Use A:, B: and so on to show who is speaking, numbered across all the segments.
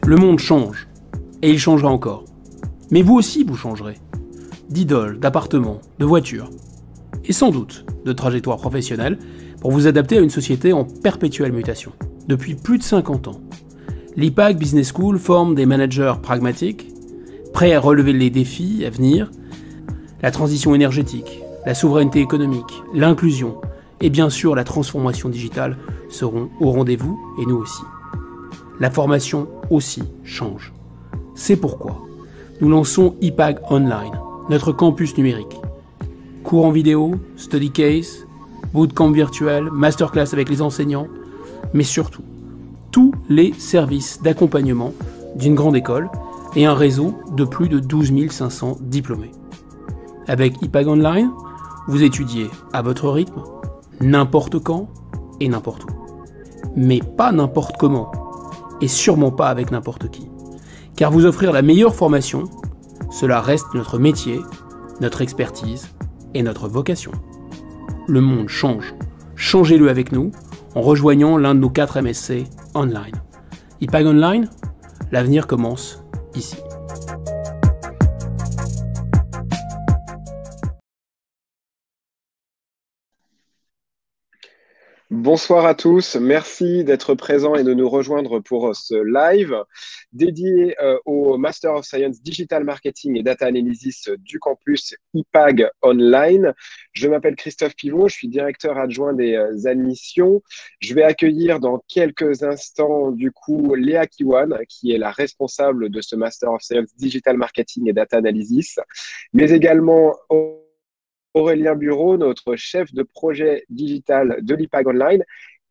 A: Le monde change, et il changera encore. Mais vous aussi, vous changerez. D'idoles, d'appartements, de voitures, et sans doute de trajectoires professionnelles pour vous adapter à une société en perpétuelle mutation. Depuis plus de 50 ans, l'IPAG Business School forme des managers pragmatiques, prêts à relever les défis à venir, la transition énergétique, la souveraineté économique, l'inclusion et bien sûr la transformation digitale seront au rendez-vous et nous aussi. La formation aussi change. C'est pourquoi nous lançons IPAG Online, notre campus numérique. Cours en vidéo, study case, bootcamp virtuel, masterclass avec les enseignants, mais surtout, tous les services d'accompagnement d'une grande école et un réseau de plus de 12 500 diplômés. Avec IPAG Online, vous étudiez à votre rythme, n'importe quand et n'importe où. Mais pas n'importe comment, et sûrement pas avec n'importe qui. Car vous offrir la meilleure formation, cela reste notre métier, notre expertise et notre vocation. Le monde change. Changez-le avec nous en rejoignant l'un de nos 4 MSC online. IPAG Online, l'avenir commence ici.
B: Bonsoir à tous, merci d'être présents et de nous rejoindre pour ce live dédié au Master of Science Digital Marketing et Data Analysis du campus IPAG Online. Je m'appelle Christophe Pivot, je suis directeur adjoint des admissions. Je vais accueillir dans quelques instants du coup Léa Kiwan, qui est la responsable de ce Master of Science Digital Marketing et Data Analysis, mais également Aurélien Bureau, notre chef de projet digital de l'IPAG Online.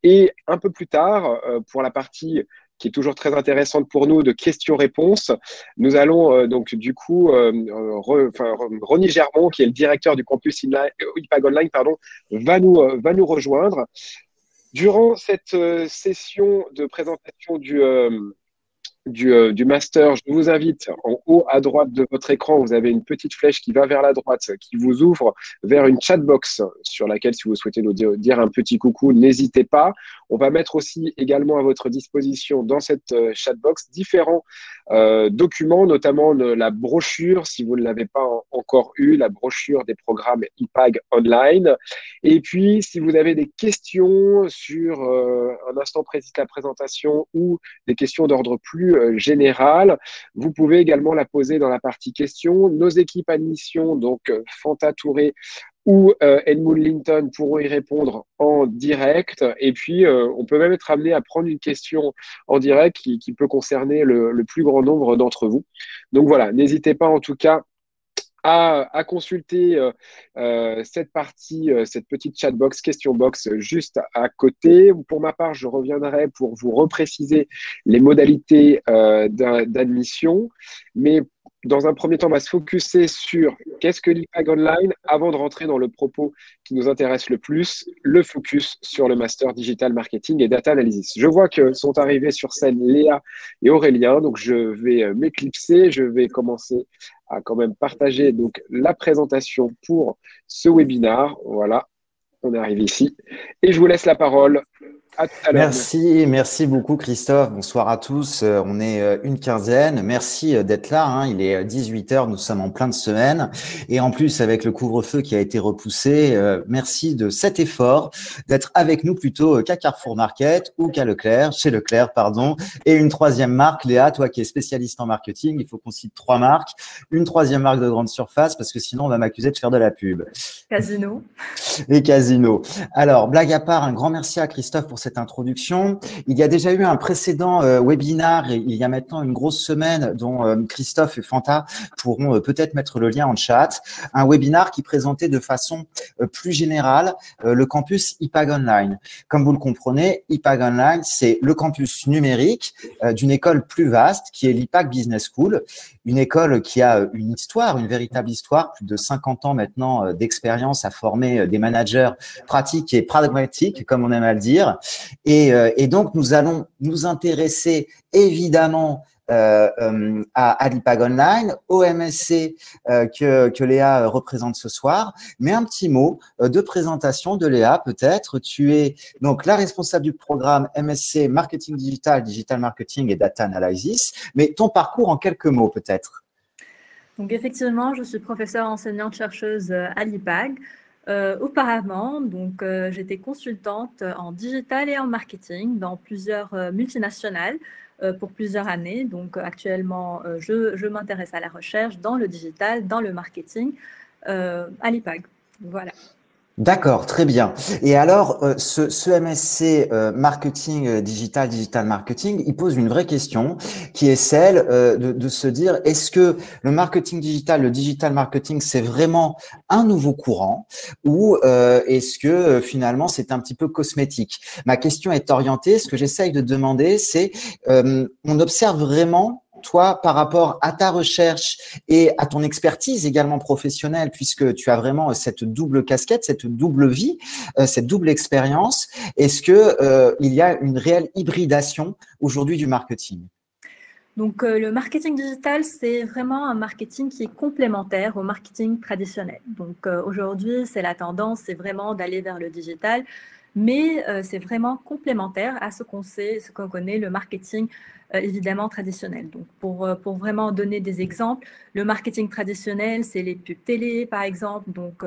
B: Et un peu plus tard, pour la partie qui est toujours très intéressante pour nous de questions-réponses, nous allons donc du coup, Ronnie Germont, qui est le directeur du campus IPAG Online, va nous rejoindre. Durant cette session de présentation du master, je vous invite en haut à droite de votre écran, vous avez une petite flèche qui va vers la droite, qui vous ouvre vers une chatbox sur laquelle, si vous souhaitez nous dire un petit coucou, n'hésitez pas. On va mettre aussi également à votre disposition dans cette chatbox différents documents, notamment la brochure, si vous ne l'avez pas encore eu, la brochure des programmes IPAG Online. Et puis, si vous avez des questions sur un instant précis de la présentation ou des questions d'ordre plus général, vous pouvez également la poser dans la partie questions. Nos équipes admission, donc Fanta Touré ou Edmund Linton, pourront y répondre en direct. Et puis, on peut même être amené à prendre une question en direct qui peut concerner le plus grand nombre d'entre vous. Donc voilà, n'hésitez pas en tout cas à consulter cette partie, cette petite chatbox, question box juste à côté. Pour ma part, je reviendrai pour vous repréciser les modalités d'admission. Mais dans un premier temps, on va se focuser sur qu'est-ce que l'IPAG Online avant de rentrer dans le propos qui nous intéresse le plus, le focus sur le Master Digital Marketing et Data Analysis. Je vois que sont arrivés sur scène Léa et Aurélien, donc je vais m'éclipser, je vais commencer à quand même partager donc la présentation pour ce webinaire. Voilà, on est arrivé ici. Et je vous laisse la parole. À tout à l'heure.
C: Merci beaucoup Christophe. Bonsoir à tous. On est une quinzaine. Merci d'être là. Hein. Il est 18 h. Nous sommes en plein de semaine. Et en plus, avec le couvre-feu qui a été repoussé, merci de cet effort d'être avec nous plutôt qu'à Carrefour Market ou qu'à Leclerc, chez Leclerc, pardon. Et une troisième marque, Léa, toi qui es spécialiste en marketing, il faut qu'on cite 3 marques. Une troisième marque de grande surface parce que sinon on va m'accuser de faire de la pub.
D: Casino.
C: Et Casino. Alors, blague à part, un grand merci à Christophe pour cette introduction. Il y a déjà eu un précédent webinaire, il y a maintenant une grosse semaine, dont Christophe et Fanta pourront peut-être mettre le lien en chat. Un webinaire qui présentait de façon plus générale le campus IPAG Online. Comme vous le comprenez, IPAG Online, c'est le campus numérique d'une école plus vaste qui est l'IPAG Business School, une école qui a une histoire, une véritable histoire, plus de 50 ans maintenant d'expérience à former des managers pratiques et pragmatiques, comme on aime à le dire. Et donc, nous allons nous intéresser évidemment à l'IPAG Online, au MSC que Léa représente ce soir. Mais un petit mot de présentation de Léa, peut-être. Tu es donc la responsable du programme MSC Marketing Digital, Digital Marketing et Data Analysis. Mais ton parcours en quelques mots, peut-être.
D: Donc effectivement, je suis professeure enseignante-chercheuse à l'IPAG. Auparavant, donc j'étais consultante en digital et en marketing dans plusieurs multinationales pour plusieurs années. Donc actuellement, je m'intéresse à la recherche dans le digital, dans le marketing à l'IPAG. Voilà.
C: D'accord, très bien. Et alors, ce MSC marketing digital, digital marketing, il pose une vraie question qui est celle de se dire, est-ce que le marketing digital, le digital marketing, c'est vraiment un nouveau courant ou est-ce que finalement, c'est un petit peu cosmétique? Ma question est orientée. Ce que j'essaye de demander, c'est, on observe vraiment toi, par rapport à ta recherche et à ton expertise également professionnelle, puisque tu as vraiment cette double casquette, cette double vie, cette double expérience, est-ce que il y a une réelle hybridation aujourd'hui du marketing?
D: Donc, le marketing digital, c'est vraiment un marketing qui est complémentaire au marketing traditionnel. Donc, aujourd'hui, c'est la tendance, c'est vraiment d'aller vers le digital, mais c'est vraiment complémentaire à ce qu'on sait, ce qu'on connaît, le marketing évidemment traditionnel. Donc, pour vraiment donner des exemples, le marketing traditionnel, c'est les pubs télé, par exemple. Donc,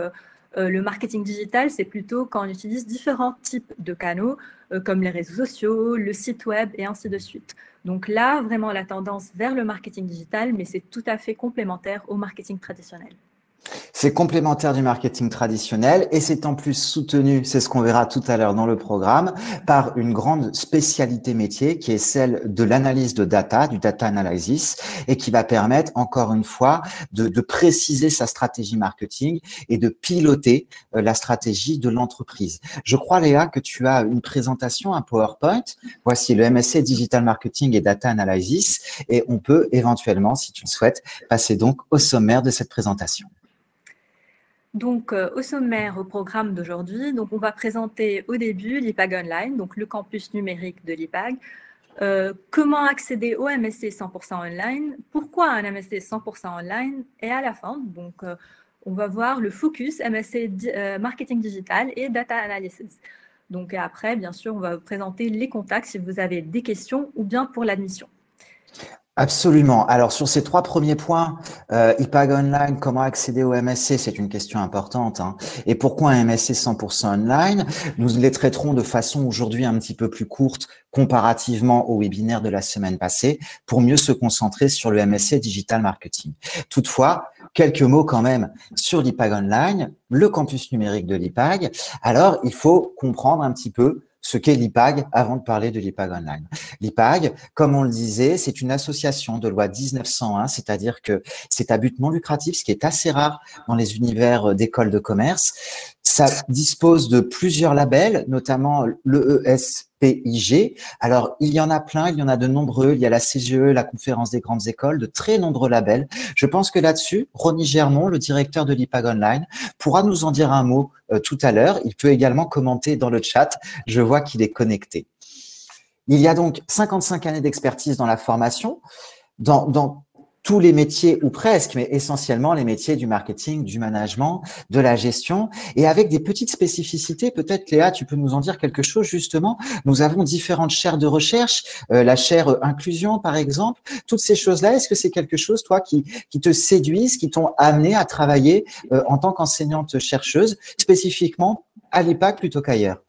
D: le marketing digital, c'est plutôt quand on utilise différents types de canaux, comme les réseaux sociaux, le site web et ainsi de suite. Donc là, vraiment la tendance vers le marketing digital, mais c'est tout à fait complémentaire au marketing traditionnel.
C: C'est complémentaire du marketing traditionnel et c'est en plus soutenu, c'est ce qu'on verra tout à l'heure dans le programme, par une grande spécialité métier qui est celle de l'analyse de data, du data analysis, et qui va permettre encore une fois de préciser sa stratégie marketing et de piloter la stratégie de l'entreprise. Je crois, Léa, que tu as une présentation, un PowerPoint. Voici le MSC Digital Marketing et Data Analysis et on peut éventuellement, si tu le souhaites, passer donc au sommaire de cette présentation.
D: Donc, au sommaire, au programme d'aujourd'hui, donc on va présenter au début l'IPAG Online, donc le campus numérique de l'IPAG. Comment accéder au MSC 100% online, pourquoi un MSC 100% online, et à la fin, donc, on va voir le focus MSC Marketing Digital et Data Analysis. Donc après, bien sûr, on va vous présenter les contacts si vous avez des questions ou bien pour l'admission.
C: Absolument. Alors, sur ces trois premiers points, IPAG Online, comment accéder au MSC, c'est une question importante. Hein. Et pourquoi un MSC 100% online? Nous les traiterons de façon aujourd'hui un petit peu plus courte comparativement au webinaire de la semaine passée pour mieux se concentrer sur le MSC Digital Marketing. Toutefois, quelques mots quand même sur l'IPAG Online, le campus numérique de l'IPAG. Alors, il faut comprendre un petit peu ce qu'est l'IPAG avant de parler de l'IPAG Online. L'IPAG, comme on le disait, c'est une association de loi 1901, c'est-à-dire que c'est à but non lucratif, ce qui est assez rare dans les univers d'écoles de commerce. Ça dispose de plusieurs labels, notamment le ESPIG. Alors, il y en a plein, il y en a de nombreux. Il y a la CGE, la Conférence des grandes écoles, de très nombreux labels. Je pense que là-dessus, Ronny Germont, le directeur de l'IPAG Online, pourra nous en dire un mot tout à l'heure. Il peut également commenter dans le chat. Je vois qu'il est connecté. Il y a donc 55 années d'expertise dans la formation, dans tous les métiers ou presque, mais essentiellement les métiers du marketing, du management, de la gestion, et avec des petites spécificités. Peut-être, Léa, tu peux nous en dire quelque chose justement. Nous avons différentes chaires de recherche, la chaire inclusion par exemple. Toutes ces choses-là, est-ce que c'est quelque chose, toi, qui te séduisent, qui t'ont amené à travailler en tant qu'enseignante chercheuse, spécifiquement à l'IPAG plutôt qu'ailleurs?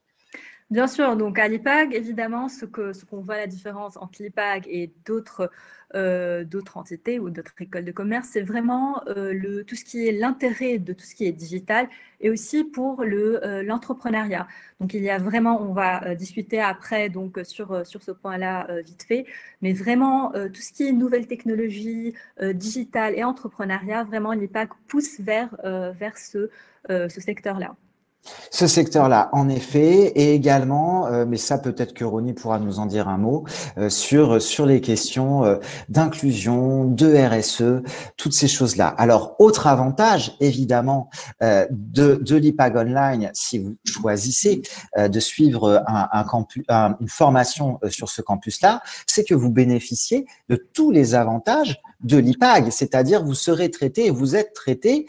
D: Bien sûr, donc à l'IPAG, évidemment, ce qu'on voit la différence entre l'IPAG et d'autres entités ou d'autres écoles de commerce, c'est vraiment tout ce qui est l'intérêt de tout ce qui est digital et aussi pour l'entrepreneuriat. Donc il y a vraiment, on va discuter après donc sur ce point-là vite fait, mais vraiment tout ce qui est nouvelles technologies, digital et entrepreneuriat, vraiment l'IPAG pousse vers ce secteur-là.
C: Ce secteur-là, en effet, et également, mais ça peut-être que Ronnie pourra nous en dire un mot, sur les questions d'inclusion, de RSE, toutes ces choses-là. Alors, autre avantage, évidemment, de l'IPAG Online, si vous choisissez de suivre une formation sur ce campus-là, c'est que vous bénéficiez de tous les avantages de l'IPAG, c'est-à-dire vous serez traité et vous êtes traité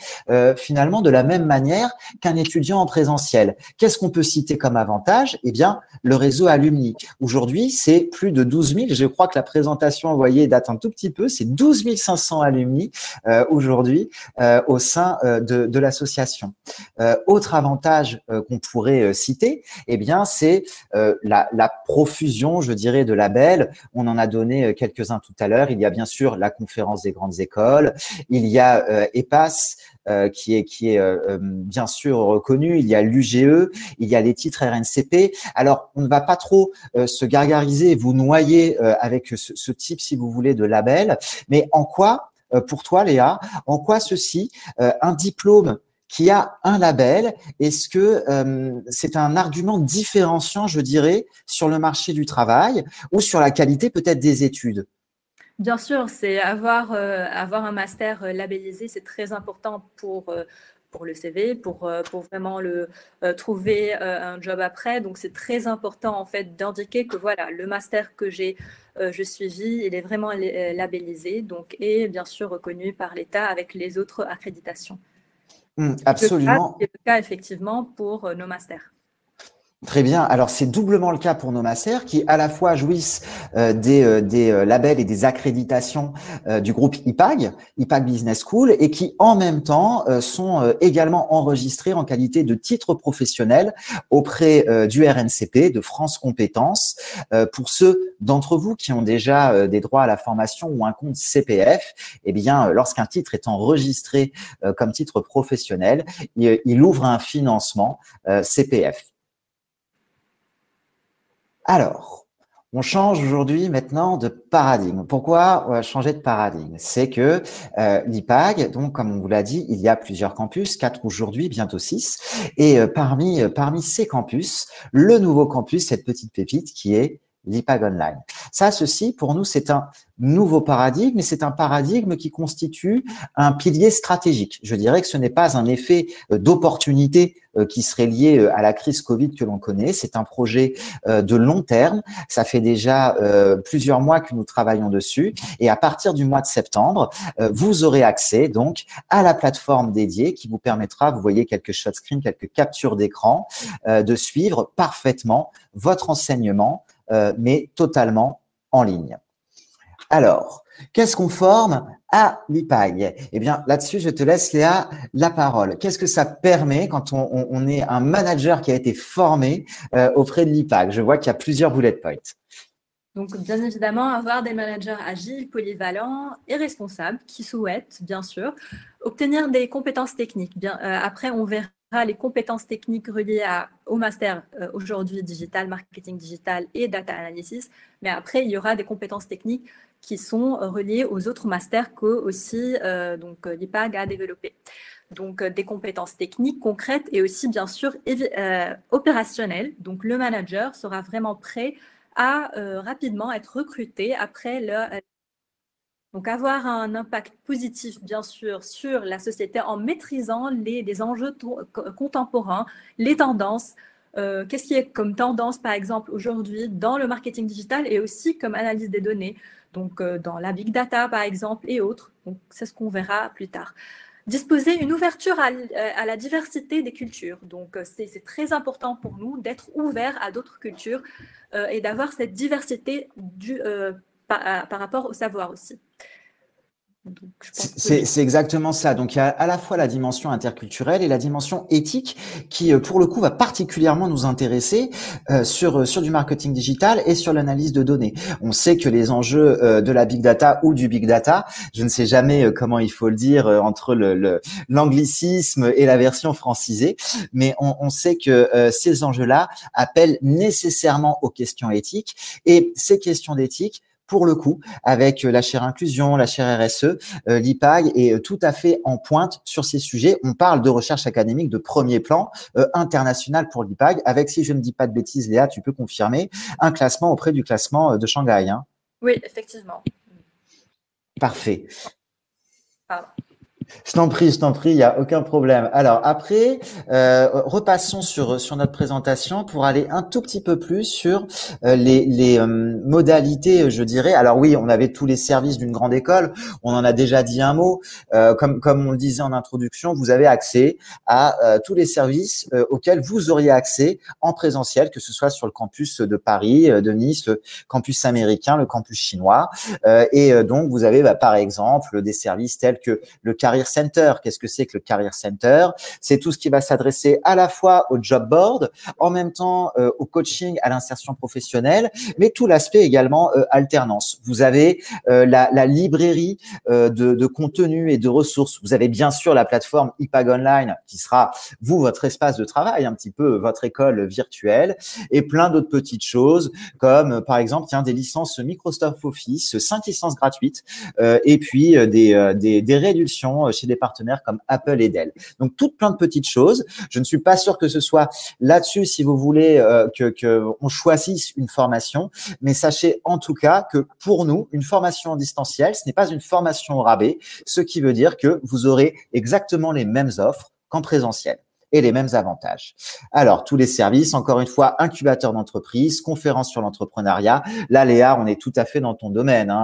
C: finalement de la même manière qu'un étudiant en présentiel. Qu'est-ce qu'on peut citer comme avantage? Eh bien, le réseau alumni. Aujourd'hui, c'est plus de 12 000. Je crois que la présentation envoyée date un tout petit peu. C'est 12 500 alumni aujourd'hui au sein de l'association. Autre avantage qu'on pourrait citer, eh bien, c'est la profusion, je dirais, de labels. On en a donné quelques-uns tout à l'heure. Il y a bien sûr la conférence des grandes écoles. Il y a EPAS, qui est bien sûr reconnu, il y a l'UGE, il y a les titres RNCP. Alors, on ne va pas trop se gargariser, vous noyer avec ce type, si vous voulez, de label, mais en quoi, pour toi Léa, en quoi ceci, un diplôme qui a un label, est-ce que c'est un argument différenciant, je dirais, sur le marché du travail ou sur la qualité peut-être des études?
D: Bien sûr, c'est avoir un master labellisé, c'est très important pour le CV, pour vraiment trouver un job après. Donc, c'est très important en fait d'indiquer que voilà, le master que je suivis, il est vraiment labellisé, donc et bien sûr reconnu par l'État avec les autres accréditations.
C: Absolument.
D: C'est le cas effectivement pour nos masters.
C: Très bien. Alors, c'est doublement le cas pour nos masters qui, à la fois, jouissent des labels et des accréditations du groupe IPAG Business School, et qui, en même temps, sont également enregistrés en qualité de titre professionnel auprès du RNCP, de France Compétences. Pour ceux d'entre vous qui ont déjà des droits à la formation ou un compte CPF, eh bien, lorsqu'un titre est enregistré comme titre professionnel, il ouvre un financement CPF. Alors, on change aujourd'hui maintenant de paradigme. Pourquoi changer de paradigme? C'est que l'IPAG, donc comme on vous l'a dit, il y a plusieurs campus, 4 aujourd'hui, bientôt 6. Et parmi ces campus, le nouveau campus, cette petite pépite qui est l'IPAG Online. Ça, ceci, pour nous, c'est un nouveau paradigme, et c'est un paradigme qui constitue un pilier stratégique. Je dirais que ce n'est pas un effet d'opportunité qui serait lié à la crise Covid que l'on connaît. C'est un projet de long terme. Ça fait déjà plusieurs mois que nous travaillons dessus, et à partir du mois de septembre, vous aurez accès donc à la plateforme dédiée qui vous permettra, vous voyez quelques shot screens, quelques captures d'écran, de suivre parfaitement votre enseignement, mais totalement en ligne. Alors, qu'est-ce qu'on forme à l'IPAG? Eh bien, là-dessus, je te laisse, Léa, la parole. Qu'est-ce que ça permet quand on est un manager qui a été formé auprès de l'IPAG? Je vois qu'il y a plusieurs bullet points.
D: Donc, bien évidemment, avoir des managers agiles, polyvalents et responsables qui souhaitent, bien sûr, obtenir des compétences techniques. Après, on verra les compétences techniques reliées au master aujourd'hui digital, marketing digital et data analysis. Mais après, il y aura des compétences techniques qui sont reliées aux autres masters que aussi l'IPAG a développé. Donc, des compétences techniques concrètes et aussi, bien sûr, opérationnelles. Donc, le manager sera vraiment prêt à rapidement être recruté après donc avoir un impact positif, bien sûr, sur la société en maîtrisant les enjeux contemporains, les tendances. Qu'est-ce qui est comme tendance, par exemple, aujourd'hui dans le marketing digital et aussi comme analyse des données, donc dans la big data, par exemple, et autres. Donc, c'est ce qu'on verra plus tard. Disposer une ouverture à la diversité des cultures. Donc, c'est très important pour nous d'être ouverts à d'autres cultures et d'avoir cette diversité par rapport au savoir aussi.
C: C'est exactement ça. Donc, il y a à la fois la dimension interculturelle et la dimension éthique qui, pour le coup, va particulièrement nous intéresser sur du marketing digital et sur l'analyse de données. On sait que les enjeux de la big data ou du big data, je ne sais jamais comment il faut le dire entre l'anglicisme et la version francisée, mais on sait que ces enjeux-là appellent nécessairement aux questions éthiques, et ces questions d'éthique pour le coup, avec la chaire inclusion, la chaire RSE, l'IPAG est tout à fait en pointe sur ces sujets. On parle de recherche académique de premier plan international pour l'IPAG, avec, si je ne dis pas de bêtises, Léa, tu peux confirmer, un classement auprès du classement de Shanghai. Hein.
D: Oui, effectivement.
C: Parfait.
D: Pardon.
C: Je t'en prie, il n'y a aucun problème. Alors après, repassons sur notre présentation pour aller un tout petit peu plus sur les modalités, je dirais. Alors oui, on avait tous les services d'une grande école, on en a déjà dit un mot. Comme on le disait en introduction, vous avez accès à tous les services auxquels vous auriez accès en présentiel, que ce soit sur le campus de Paris, de Nice, le campus américain, le campus chinois. Donc, vous avez par exemple des services tels que le Career Center. Qu'est-ce que c'est que le Career Center? C'est tout ce qui va s'adresser à la fois au job board, en même temps au coaching, à l'insertion professionnelle, mais tout l'aspect également alternance. Vous avez la librairie de contenu et de ressources. Vous avez bien sûr la plateforme IPAG Online qui sera, vous, votre espace de travail, un petit peu votre école virtuelle, et plein d'autres petites choses comme, par exemple, des licences Microsoft Office, 5 licences gratuites, et puis des réductions chez des partenaires comme Apple et Dell. Donc, toutes plein de petites choses. Je ne suis pas sûr que ce soit là-dessus, si vous voulez, que on choisisse une formation, mais sachez en tout cas que pour nous, une formation en distanciel, ce n'est pas une formation au rabais, ce qui veut dire que vous aurez exactement les mêmes offres qu'en présentiel et les mêmes avantages. Alors, tous les services, encore une fois, incubateur d'entreprise, conférence sur l'entrepreneuriat. Là, Léa, on est tout à fait dans ton domaine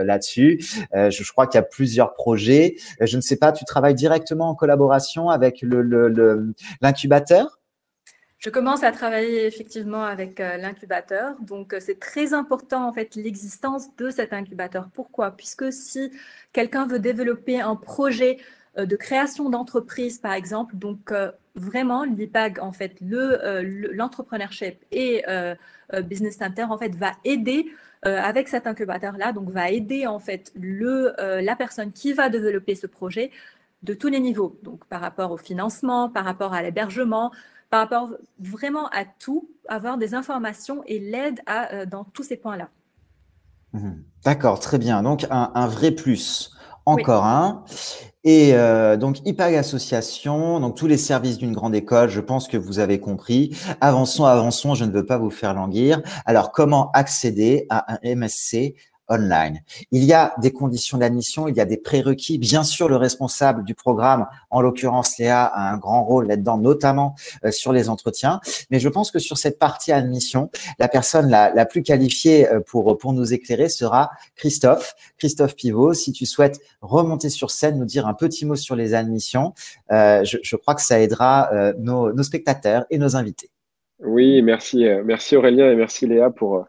C: là-dessus. Je crois qu'il y a plusieurs projets. Je ne sais pas, tu travailles directement en collaboration avec l'incubateur?
D: Je commence à travailler effectivement avec l'incubateur. Donc, c'est très important en fait l'existence de cet incubateur. Pourquoi? Puisque si quelqu'un veut développer un projet de création d'entreprise, par exemple, donc vraiment l'IPAG, en fait, l'entrepreneurship et Business Center, en fait, va aider avec cet incubateur-là, donc va aider en fait la personne qui va développer ce projet de tous les niveaux, donc par rapport au financement, par rapport à l'hébergement, par rapport vraiment à tout, avoir des informations et l'aide dans tous ces points-là.
C: D'accord, très bien. Donc, un vrai plus. Encore
D: oui.
C: un. Et donc, IPAG Association, donc tous les services d'une grande école, je pense que vous avez compris. Avançons, je ne veux pas vous faire languir. Alors, comment accéder à un MSC online? Il y a des conditions d'admission, il y a des prérequis. Bien sûr, le responsable du programme, en l'occurrence Léa, a un grand rôle là-dedans, notamment sur les entretiens. Mais je pense que sur cette partie admission, la personne la plus qualifiée pour nous éclairer sera Christophe Pivot. Si tu souhaites remonter sur scène, nous dire un petit mot sur les admissions, je crois que ça aidera nos spectateurs et nos invités.
B: Oui, merci Aurélien et merci Léa pour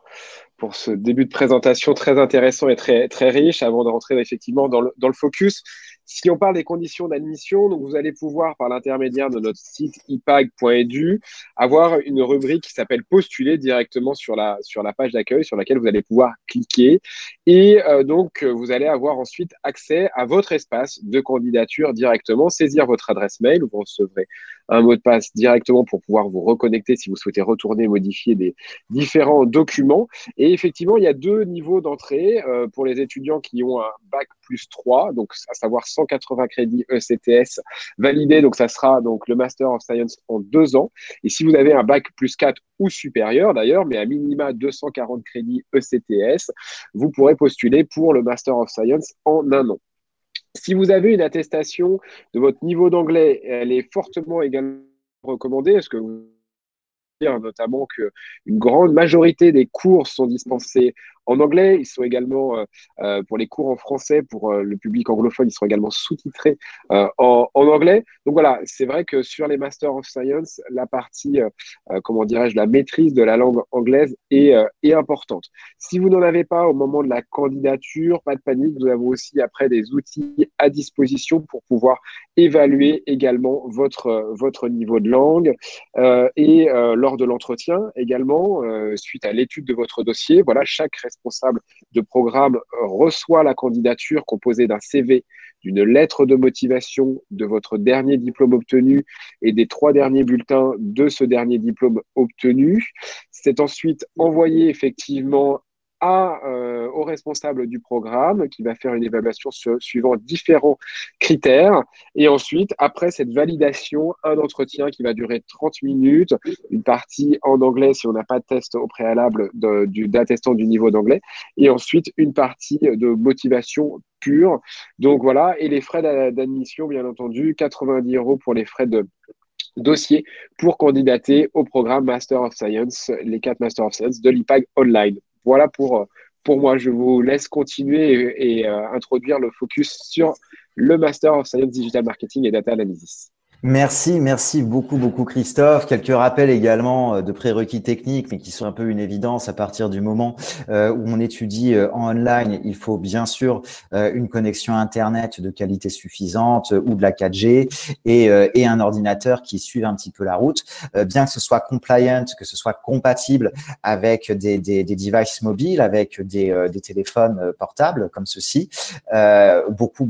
B: ce début de présentation très intéressant et très, très riche. Avant de rentrer effectivement dans le focus, si on parle des conditions d'admission, donc vous allez pouvoir, par l'intermédiaire de notre site ipag.edu, avoir une rubrique qui s'appelle Postuler directement sur la page d'accueil sur laquelle vous allez pouvoir cliquer. Et donc, vous allez avoir ensuite accès à votre espace de candidature directement, saisir votre adresse mail où vous recevrez un mot de passe directement pour pouvoir vous reconnecter si vous souhaitez retourner modifier des différents documents. Et effectivement, il y a 2 niveaux d'entrée pour les étudiants qui ont un bac plus 3, donc à savoir 180 crédits ECTS validés. Donc, ça sera donc le Master of Science en 2 ans. Et si vous avez un bac plus 4 ou supérieur d'ailleurs, mais à minima 240 crédits ECTS, vous pourrez postuler pour le Master of Science en 1 an. Si vous avez une attestation de votre niveau d'anglais, elle est fortement également recommandée. Est-ce que vous dire notamment qu'une grande majorité des cours sont dispensés en anglais. Ils sont également, pour les cours en français, pour le public anglophone, ils seront également sous-titrés en anglais. Donc voilà, c'est vrai que sur les Masters of Science, la partie, comment dirais-je, la maîtrise de la langue anglaise est importante. Si vous n'en avez pas au moment de la candidature, pas de panique, nous avons aussi après des outils à disposition pour pouvoir évaluer également votre niveau de langue et lors de l'entretien également, suite à l'étude de votre dossier, voilà, chaque responsable de programme reçoit la candidature composée d'un CV, d'une lettre de motivation, de votre dernier diplôme obtenu et des 3 derniers bulletins de ce dernier diplôme obtenu. C'est ensuite envoyé effectivement au responsable du programme qui va faire une évaluation suivant différents critères. Et ensuite, après cette validation, un entretien qui va durer 30 minutes, une partie en anglais si on n'a pas de test au préalable d'attestant du niveau d'anglais, et ensuite une partie de motivation pure. Donc voilà, et les frais d'admission, bien entendu, 90 € pour les frais de dossier pour candidater au programme Master of Science, les 4 Master of Science de l'IPAG Online. Voilà pour moi. Je vous laisse continuer et introduire le focus sur le Master of Science Digital Marketing et Data Analysis.
C: Merci beaucoup Christophe. Quelques rappels également de prérequis techniques, mais qui sont un peu une évidence à partir du moment où on étudie en online. Il faut bien sûr une connexion Internet de qualité suffisante ou de la 4G et un ordinateur qui suive un petit peu la route, bien que ce soit compliant, que ce soit compatible avec des devices mobiles, avec des téléphones portables comme ceci. Beaucoup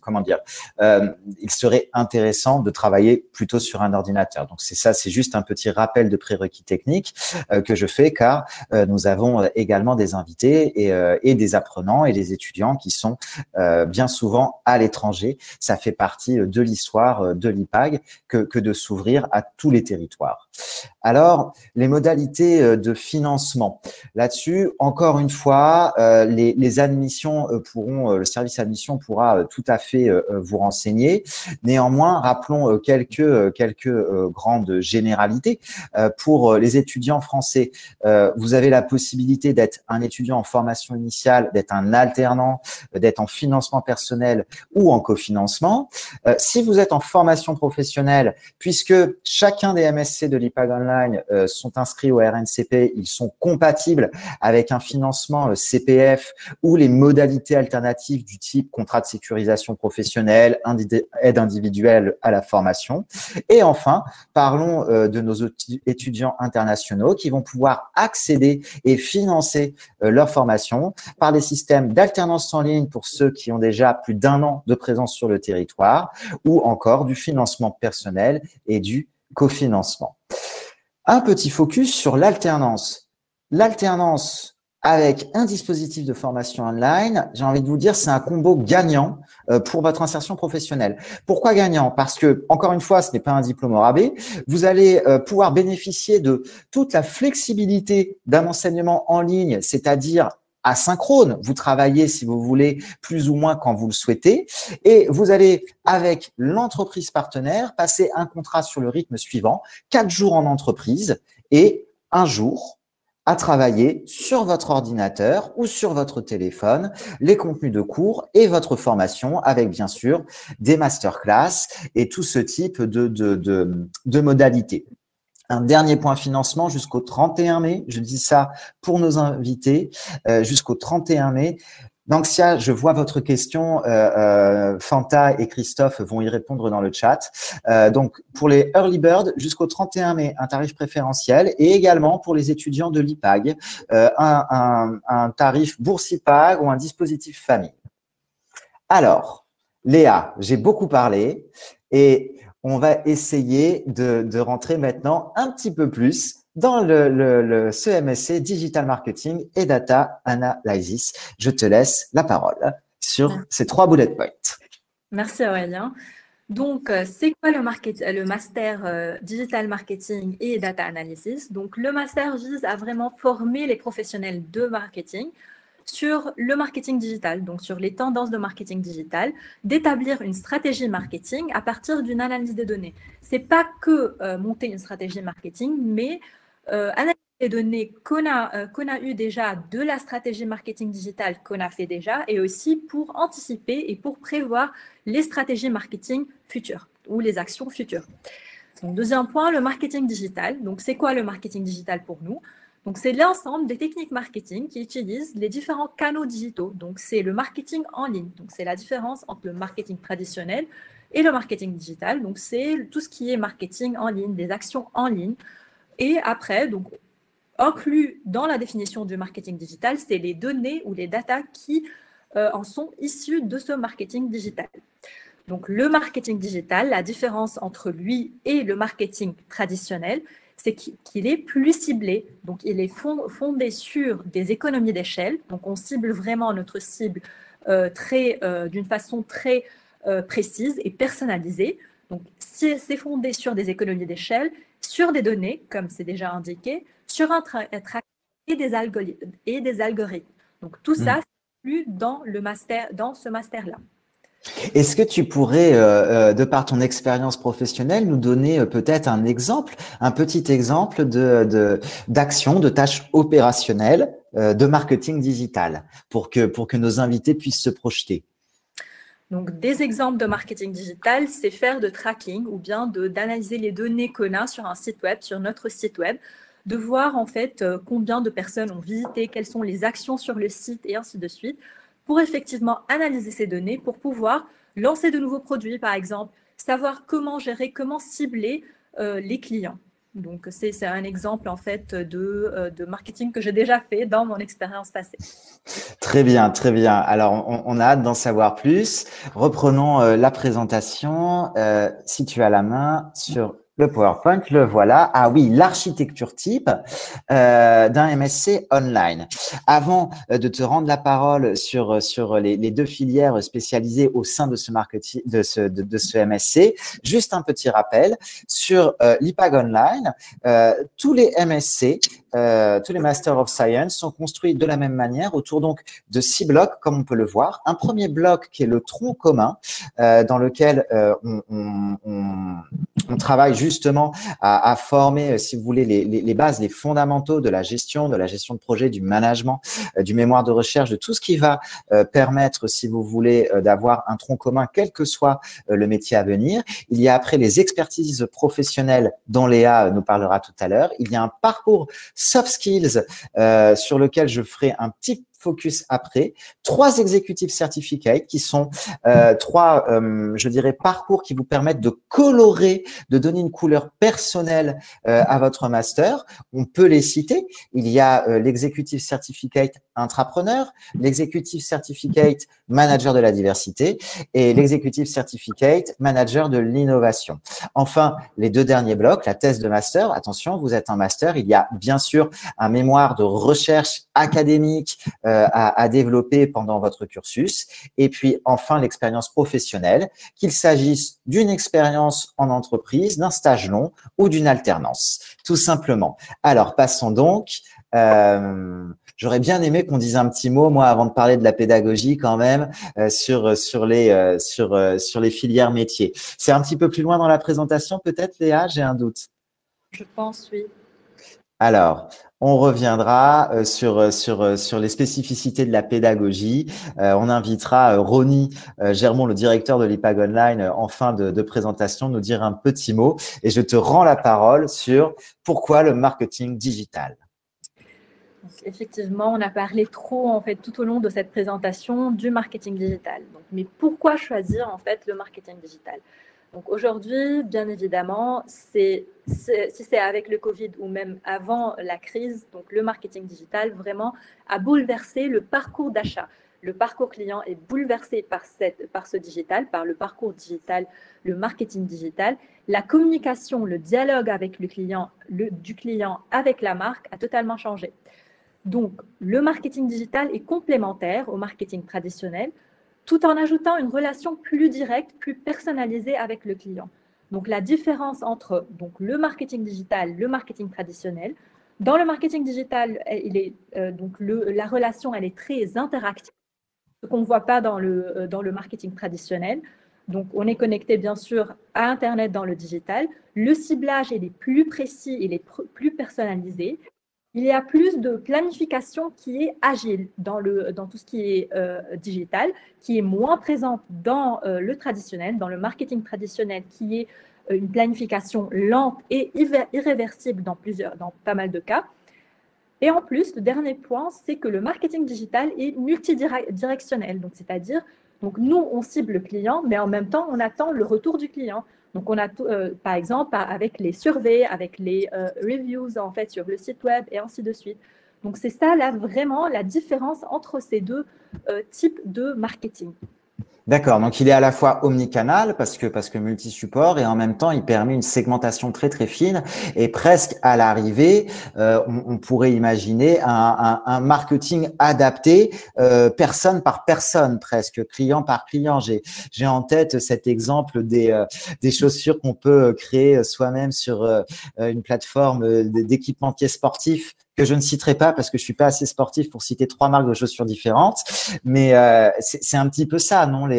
C: comment dire, il serait intéressant de travailler plutôt sur un ordinateur. Donc c'est juste un petit rappel de prérequis techniques que je fais, car nous avons également des invités et des apprenants et des étudiants qui sont bien souvent à l'étranger. Ça fait partie de l'histoire de l'IPAG que de s'ouvrir à tous les territoires. Alors, les modalités de financement. Là-dessus, encore une fois, les admissions le service admission pourra tout à fait vous renseigner. Néanmoins, rappelons quelques grandes généralités. Pour les étudiants français, vous avez la possibilité d'être un étudiant en formation initiale, d'être un alternant, d'être en financement personnel ou en cofinancement. Si vous êtes en formation professionnelle, puisque chacun des MSC de l'IPAG Online sont inscrits au RNCP, ils sont compatibles avec un financement CPF ou les modalités alternatives du type contrat de sécurisation professionnelle, aide individuelle à la formation. Et enfin, parlons de nos étudiants internationaux qui vont pouvoir accéder et financer leur formation par les systèmes d'alternance en ligne pour ceux qui ont déjà plus d'1 an de présence sur le territoire, ou encore du financement personnel et du cofinancement. Un petit focus sur l'alternance. L'alternance avec un dispositif de formation online, j'ai envie de vous dire, c'est un combo gagnant pour votre insertion professionnelle. Pourquoi gagnant? Parce que, encore une fois, ce n'est pas un diplôme au rabais. Vous allez pouvoir bénéficier de toute la flexibilité d'un enseignement en ligne, c'est-à-dire asynchrone. Vous travaillez, si vous voulez, plus ou moins quand vous le souhaitez. Et vous allez, avec l'entreprise partenaire, passer un contrat sur le rythme suivant, 4 jours en entreprise et 1 jour à travailler sur votre ordinateur ou sur votre téléphone, les contenus de cours et votre formation avec, bien sûr, des masterclass et tout ce type de modalités. Un dernier point financement jusqu'au 31 mai, je dis ça pour nos invités, jusqu'au 31 mai. Nanxia, je vois votre question, Fanta et Christophe vont y répondre dans le chat. Donc, pour les Early Bird, jusqu'au 31 mai, un tarif préférentiel et également pour les étudiants de l'IPAG, un tarif bourse IPAG ou un dispositif famille. Alors, Léa, j'ai beaucoup parlé et on va essayer de rentrer maintenant un petit peu plus dans ce MSC Digital Marketing et Data Analysis. Je te laisse la parole sur ces 3 bullet points.
D: Merci Aurélien. Donc, c'est quoi le master Digital Marketing et Data Analysis? Donc, le master vise à vraiment former les professionnels de marketing sur le marketing digital, donc sur les tendances de marketing digital, d'établir une stratégie marketing à partir d'une analyse des données. Ce n'est pas que monter une stratégie marketing, mais analyser les données qu'on a eues déjà de la stratégie marketing digitale qu'on a fait déjà, et aussi pour anticiper et pour prévoir les stratégies marketing futures ou les actions futures. Donc, deuxième point, le marketing digital. Donc, c'est quoi le marketing digital pour nous? Donc, c'est l'ensemble des techniques marketing qui utilisent les différents canaux digitaux. Donc, c'est le marketing en ligne. Donc, c'est la différence entre le marketing traditionnel et le marketing digital. Donc, c'est tout ce qui est marketing en ligne, des actions en ligne. Et après, donc, inclus dans la définition du marketing digital, c'est les données ou les data qui en sont issues de ce marketing digital. Donc, le marketing digital, la différence entre lui et le marketing traditionnel, c'est qu'il est plus ciblé. Donc, il est fondé sur des économies d'échelle. Donc, on cible vraiment notre cible d'une façon très précise et personnalisée. Donc, c'est fondé sur des économies d'échelle, sur des données, comme c'est déjà indiqué, sur un tracking et des algorithmes. Donc, tout ça, c'est plus dans ce master-là.
C: Est-ce que tu pourrais, de par ton expérience professionnelle, nous donner peut-être un petit exemple d'action, de tâches opérationnelles de marketing digital pour que nos invités puissent se projeter?
D: Donc, des exemples de marketing digital, c'est faire de tracking ou bien d'analyser les données qu'on a sur un site web, sur notre site web, de voir en fait combien de personnes ont visité, quelles sont les actions sur le site et ainsi de suite, pour effectivement analyser ces données, pour pouvoir lancer de nouveaux produits, par exemple, savoir comment gérer, comment cibler les clients. Donc, c'est un exemple en fait de marketing que j'ai déjà fait dans mon expérience passée.
C: Très bien, très bien. Alors, on a hâte d'en savoir plus. Reprenons la présentation. Si tu as la main sur le PowerPoint, le voilà. Ah oui, l'architecture type d'un MSC online. Avant de te rendre la parole sur les deux filières spécialisées au sein de ce marketing, de ce MSC, juste un petit rappel sur l'IPAG Online. Tous les MSC, tous les Master of Science sont construits de la même manière autour donc de 6 blocs, comme on peut le voir. Un premier bloc qui est le tronc commun, dans lequel on travaille justement à former, si vous voulez, les bases, les fondamentaux de la gestion de projet, du management, du mémoire de recherche, de tout ce qui va permettre, si vous voulez, d'avoir un tronc commun, quel que soit le métier à venir. Il y a après les expertises professionnelles dont Léa nous parlera tout à l'heure. Il y a un parcours soft skills sur lequel je ferai un petit focus après. 3 executive certificates qui sont 3, je dirais, parcours qui vous permettent de colorer, de donner une couleur personnelle à votre master. On peut les citer. Il y a l'executive certificate intrapreneur, l'executive certificate manager de la diversité et l'executive certificate manager de l'innovation. Enfin, les 2 derniers blocs, la thèse de master. Attention, vous êtes un master. Il y a bien sûr un mémoire de recherche académique à développer pendant votre cursus. Et puis, enfin, l'expérience professionnelle, qu'il s'agisse d'une expérience en entreprise, d'un stage long ou d'une alternance, tout simplement. Alors, passons donc. J'aurais bien aimé qu'on dise un petit mot, moi, avant de parler de la pédagogie quand même, sur les filières métiers. C'est un petit peu plus loin dans la présentation, peut-être, Léa? J'ai un doute.
D: Je pense, oui.
C: Alors, on reviendra sur les spécificités de la pédagogie. On invitera Ronnie Germont, le directeur de l'IPAG Online, en fin de présentation, nous dire un petit mot. Et je te rends la parole sur pourquoi le marketing digital.
D: Donc, effectivement, on a parlé trop en fait tout au long de cette présentation du marketing digital. Donc, mais pourquoi choisir en fait le marketing digital? Donc aujourd'hui, bien évidemment, si c'est avec le Covid ou même avant la crise, donc le marketing digital vraiment a bouleversé le parcours d'achat. Le parcours client est bouleversé par ce digital, par le parcours digital, le marketing digital. La communication, le dialogue avec le client, du client avec la marque a totalement changé. Donc, le marketing digital est complémentaire au marketing traditionnel, tout en ajoutant une relation plus directe, plus personnalisée avec le client. Donc, la différence entre le marketing digital, le marketing traditionnel. Dans le marketing digital, la relation elle est très interactive, ce qu'on ne voit pas dans le marketing traditionnel. Donc, on est connecté, bien sûr, à Internet dans le digital. Le ciblage, il est plus précis, il est plus personnalisé. Il y a plus de planification qui est agile dans tout ce qui est digital, qui est moins présente dans le traditionnel, dans le marketing traditionnel, qui est une planification lente et irréversible dans pas mal de cas. Et en plus, le dernier point, c'est que le marketing digital est multidirectionnel. Donc, c'est-à-dire, nous, on cible le client, mais en même temps, on attend le retour du client. Donc, on a, par exemple, avec les surveys, avec les reviews, en fait, sur le site web et ainsi de suite. Donc, c'est ça, là, vraiment, la différence entre ces 2 types de marketing.
C: D'accord, donc il est à la fois omnicanal parce que multi-support et en même temps il permet une segmentation très très fine et presque à l'arrivée, on pourrait imaginer un marketing adapté personne par personne, presque client par client. J'ai en tête cet exemple des chaussures qu'on peut créer soi-même sur une plateforme d'équipementier sportif que je ne citerai pas parce que je suis pas assez sportif pour citer 3 marques de chaussures différentes, mais c'est un petit peu ça, non, Léa?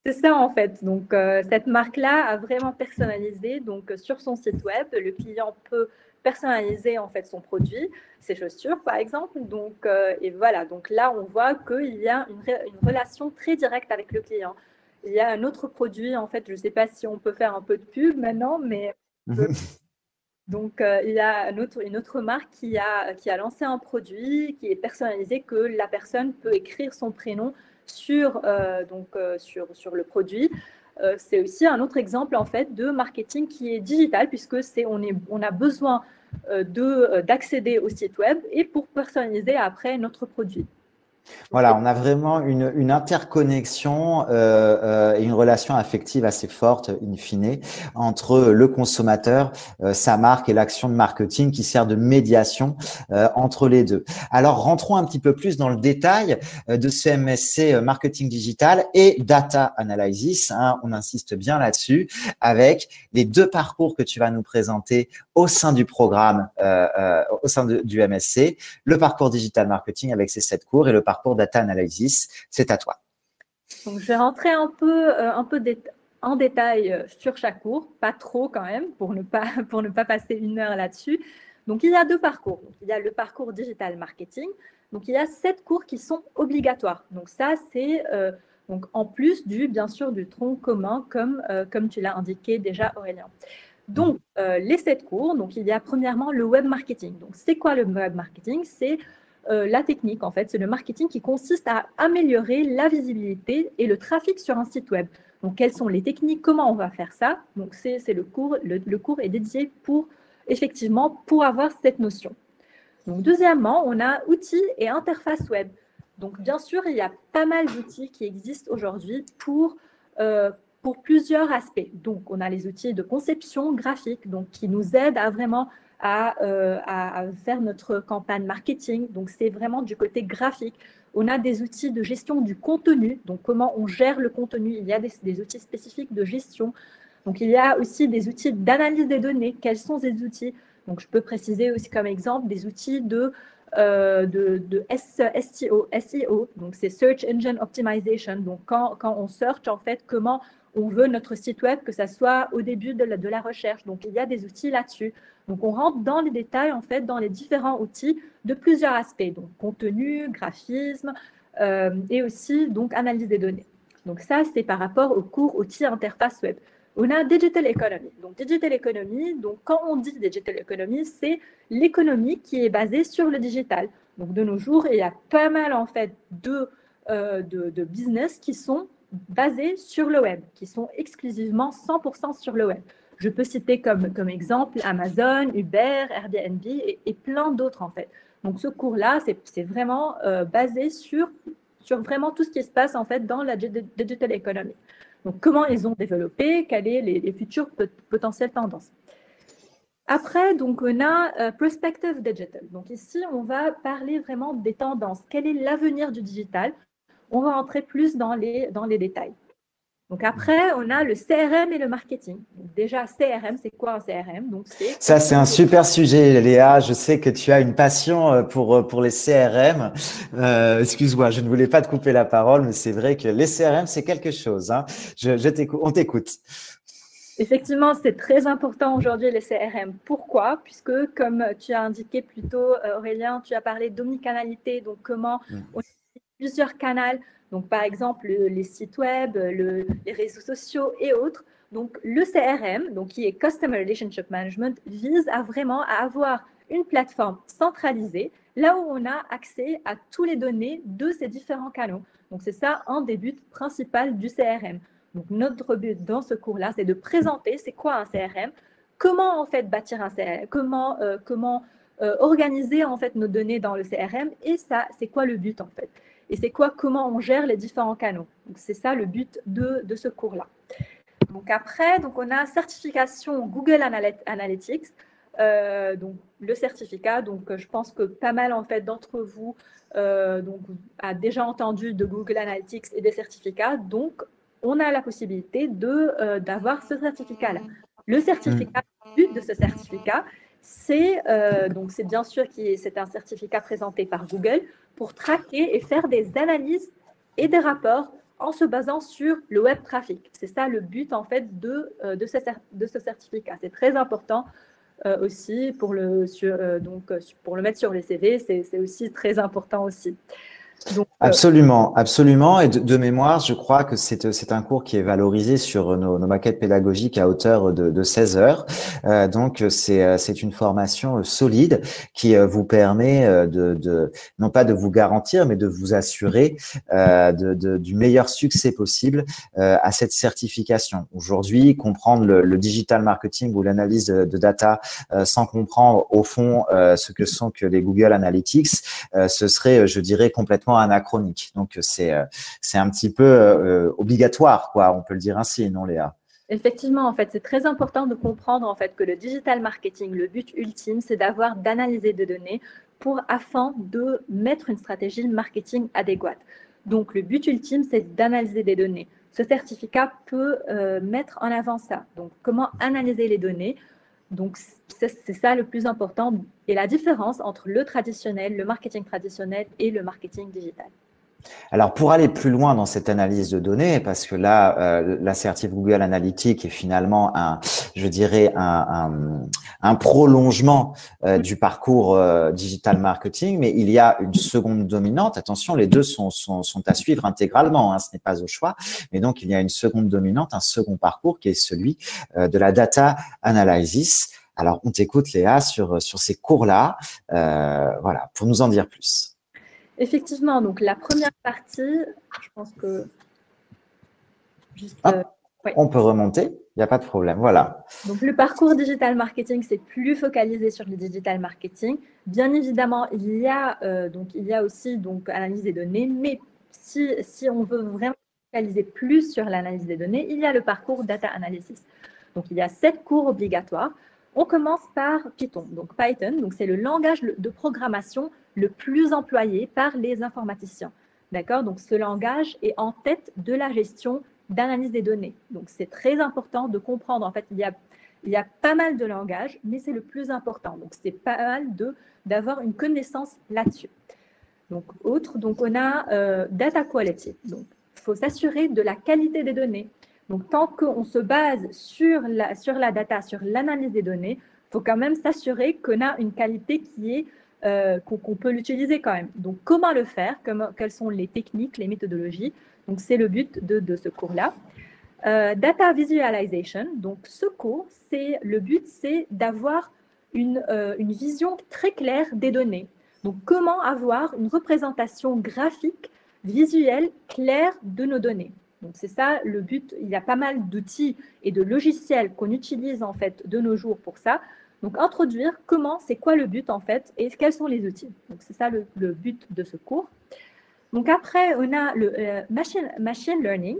D: C'est ça en fait. Donc cette marque-là a vraiment personnalisé. Donc sur son site web, le client peut personnaliser en fait son produit, ses chaussures par exemple. Donc et voilà. Donc là, on voit qu'il y a une relation très directe avec le client. Il y a un autre produit en fait. Je ne sais pas si on peut faire un peu de pub maintenant, mais donc, il y a une autre marque qui a lancé un produit qui est personnalisé, que la personne peut écrire son prénom sur sur le produit. C'est aussi un autre exemple en fait de marketing qui est digital, puisque on a besoin d'accéder au site web et pour personnaliser après notre produit.
C: Voilà, on a vraiment une interconnexion et une relation affective assez forte, in fine, entre le consommateur, sa marque et l'action de marketing qui sert de médiation entre les deux. Alors, rentrons un petit peu plus dans le détail de ce MSC Marketing Digital et Data Analysis. Hein, on insiste bien là-dessus avec les 2 parcours que tu vas nous présenter au sein du programme, au sein du MSC, le parcours Digital Marketing avec ses 7 cours et le parcours Data Analysis. C'est à toi.
D: Donc, je vais rentrer un peu en détail sur chaque cours, pas trop quand même, pour ne pas passer 1 heure là-dessus. Donc, il y a 2 parcours. Donc, il y a le parcours Digital Marketing. Donc, il y a 7 cours qui sont obligatoires. Donc, ça, c'est donc en plus bien sûr, du tronc commun, comme tu l'as indiqué déjà, Aurélien. Donc, les 7 cours, donc il y a premièrement le web marketing. Donc, c'est quoi le web marketing? C'est la technique, en fait. C'est le marketing qui consiste à améliorer la visibilité et le trafic sur un site web. Donc, quelles sont les techniques? Comment on va faire ça? Donc, c'est le cours. Le cours est dédié effectivement, pour avoir cette notion. Donc, deuxièmement, on a outils et interfaces web. Donc, bien sûr, il y a pas mal d'outils qui existent aujourd'hui pour plusieurs aspects. Donc, on a les outils de conception graphique, donc qui nous aident à vraiment à faire notre campagne marketing. Donc, c'est vraiment du côté graphique. On a des outils de gestion du contenu, donc comment on gère le contenu. Il y a des outils spécifiques de gestion. Donc, il y a aussi des outils d'analyse des données. Quels sont ces outils? Donc, je peux préciser aussi comme exemple des outils de SEO. Donc, c'est Search Engine Optimization. Donc, quand on search, en fait, comment on veut notre site web, que ça soit au début de la recherche. Donc, il y a des outils là-dessus. Donc, on rentre dans les détails, en fait, dans les différents outils de plusieurs aspects. Donc, contenu, graphisme et aussi, donc, analyse des données. Donc, ça, c'est par rapport au cours outils interface web. On a Digital Economy. Donc, Digital Economy, donc, quand on dit Digital Economy, c'est l'économie qui est basée sur le digital. Donc, de nos jours, il y a pas mal, en fait, de business qui sont basés sur le web, qui sont exclusivement 100% sur le web. Je peux citer comme exemple Amazon, Uber, Airbnb et plein d'autres, en fait. Donc, ce cours-là, c'est vraiment basé sur vraiment tout ce qui se passe, en fait, dans la Digital Economy. Donc, comment ils ont développé, quelles sont les futures potentielles tendances. Après, donc, on a Prospective Digital. Donc, ici, on va parler vraiment des tendances. Quel est l'avenir du digital? On va entrer plus dans les détails. Donc, après, on a le CRM et le marketing. Donc, déjà, CRM, c'est quoi un CRM? Donc,
C: ça, c'est un super sujet, Léa. Je sais que tu as une passion pour les CRM. Excuse-moi, je ne voulais pas te couper la parole, mais c'est vrai que les CRM, c'est quelque chose. Hein. On t'écoute.
D: Effectivement, c'est très important aujourd'hui, les CRM. Pourquoi? Puisque, comme tu as indiqué plus tôt, Aurélien, tu as parlé d'omnicanalité. Donc, comment on utilise plusieurs canaux. Donc, par exemple, les sites web, les réseaux sociaux et autres. Donc, le CRM, donc, qui est Customer Relationship Management, vise à vraiment avoir une plateforme centralisée, là où on a accès à toutes les données de ces différents canaux. Donc, c'est ça un des buts principaux du CRM. Donc, notre but dans ce cours-là, c'est de présenter c'est quoi un CRM, comment en fait bâtir un CRM, comment organiser en fait nos données dans le CRM et ça, c'est quoi le but en fait. et c'est quoi, comment on gère les différents canaux. Donc, c'est ça le but de ce cours-là. Donc, après, donc, on a certification Google Analytics. Donc, le certificat, donc, je pense que pas mal en fait, d'entre vous donc, a déjà entendu de Google Analytics et des certificats. Donc, on a la possibilité d'avoir ce certificat-là. Le certificat, le but de ce certificat, c'est bien sûr c'est un certificat présenté par Google pour traquer et faire des analyses et des rapports en se basant sur le web traffic. C'est ça le but en fait de ce certificat. C'est très important aussi pour le mettre sur les CV. C'est aussi très important aussi. Donc,
C: absolument, absolument. Et de mémoire, je crois que c'est un cours qui est valorisé sur nos maquettes pédagogiques à hauteur de 16 heures. Donc, c'est une formation solide qui vous permet non pas de vous garantir, mais de vous assurer du meilleur succès possible à cette certification. Aujourd'hui, comprendre le digital marketing ou l'analyse de data sans comprendre au fond ce que sont que les Google Analytics, ce serait, je dirais, complètement anachronique. Donc, c'est un petit peu obligatoire, quoi. On peut le dire ainsi, non, Léa?
D: Effectivement, en fait, c'est très important de comprendre en fait que le digital marketing, le but ultime, c'est d'analyser des données afin de mettre une stratégie marketing adéquate. Donc, le but ultime, c'est d'analyser des données. Ce certificat peut mettre en avant ça. Donc, comment analyser les données? Donc, c'est ça le plus important et la différence entre le traditionnel, le marketing traditionnel et le marketing digital.
C: Alors, pour aller plus loin dans cette analyse de données, parce que là, l'assertif Google Analytics est finalement je dirais, un prolongement du parcours digital marketing, mais il y a une seconde dominante. Attention, les deux sont à suivre intégralement, hein, ce n'est pas au choix. Mais donc, il y a une seconde dominante, un second parcours qui est celui de la data analysis. Alors, on t'écoute, Léa, sur ces cours-là, voilà, pour nous en dire plus.
D: Effectivement, donc la première partie, je pense que
C: ouais. On peut remonter, il n'y a pas de problème, voilà.
D: Donc le parcours digital marketing, c'est plus focalisé sur le digital marketing. Bien évidemment, il y a aussi analyse des données, mais si on veut vraiment focaliser plus sur l'analyse des données, il y a le parcours data analysis. Donc il y a 7 cours obligatoires. On commence par Python. Donc Python, c'est le langage de programmation le plus employé par les informaticiens. D'accord? Donc ce langage est en tête de la gestion d'analyse des données. Donc c'est très important de comprendre. En fait, il y a pas mal de langages, mais c'est le plus important. Donc c'est pas mal d'avoir une connaissance là-dessus. Donc on a data quality. Donc il faut s'assurer de la qualité des données. Donc, tant qu'on se base sur la data, sur l'analyse des données, il faut quand même s'assurer qu'on a une qualité qu'on peut l'utiliser quand même. Donc, comment le faire? Quelles sont les techniques, les méthodologies? Donc, c'est le but de ce cours-là. Data visualization. Donc, ce cours, le but, c'est d'avoir une vision très claire des données. Donc, comment avoir une représentation graphique, visuelle, claire de nos données. Donc, c'est ça le but. Il y a pas mal d'outils et de logiciels qu'on utilise en fait de nos jours pour ça. Donc, introduire c'est quoi le but en fait et quels sont les outils. Donc, c'est ça le but de ce cours. Donc, après, on a le machine learning.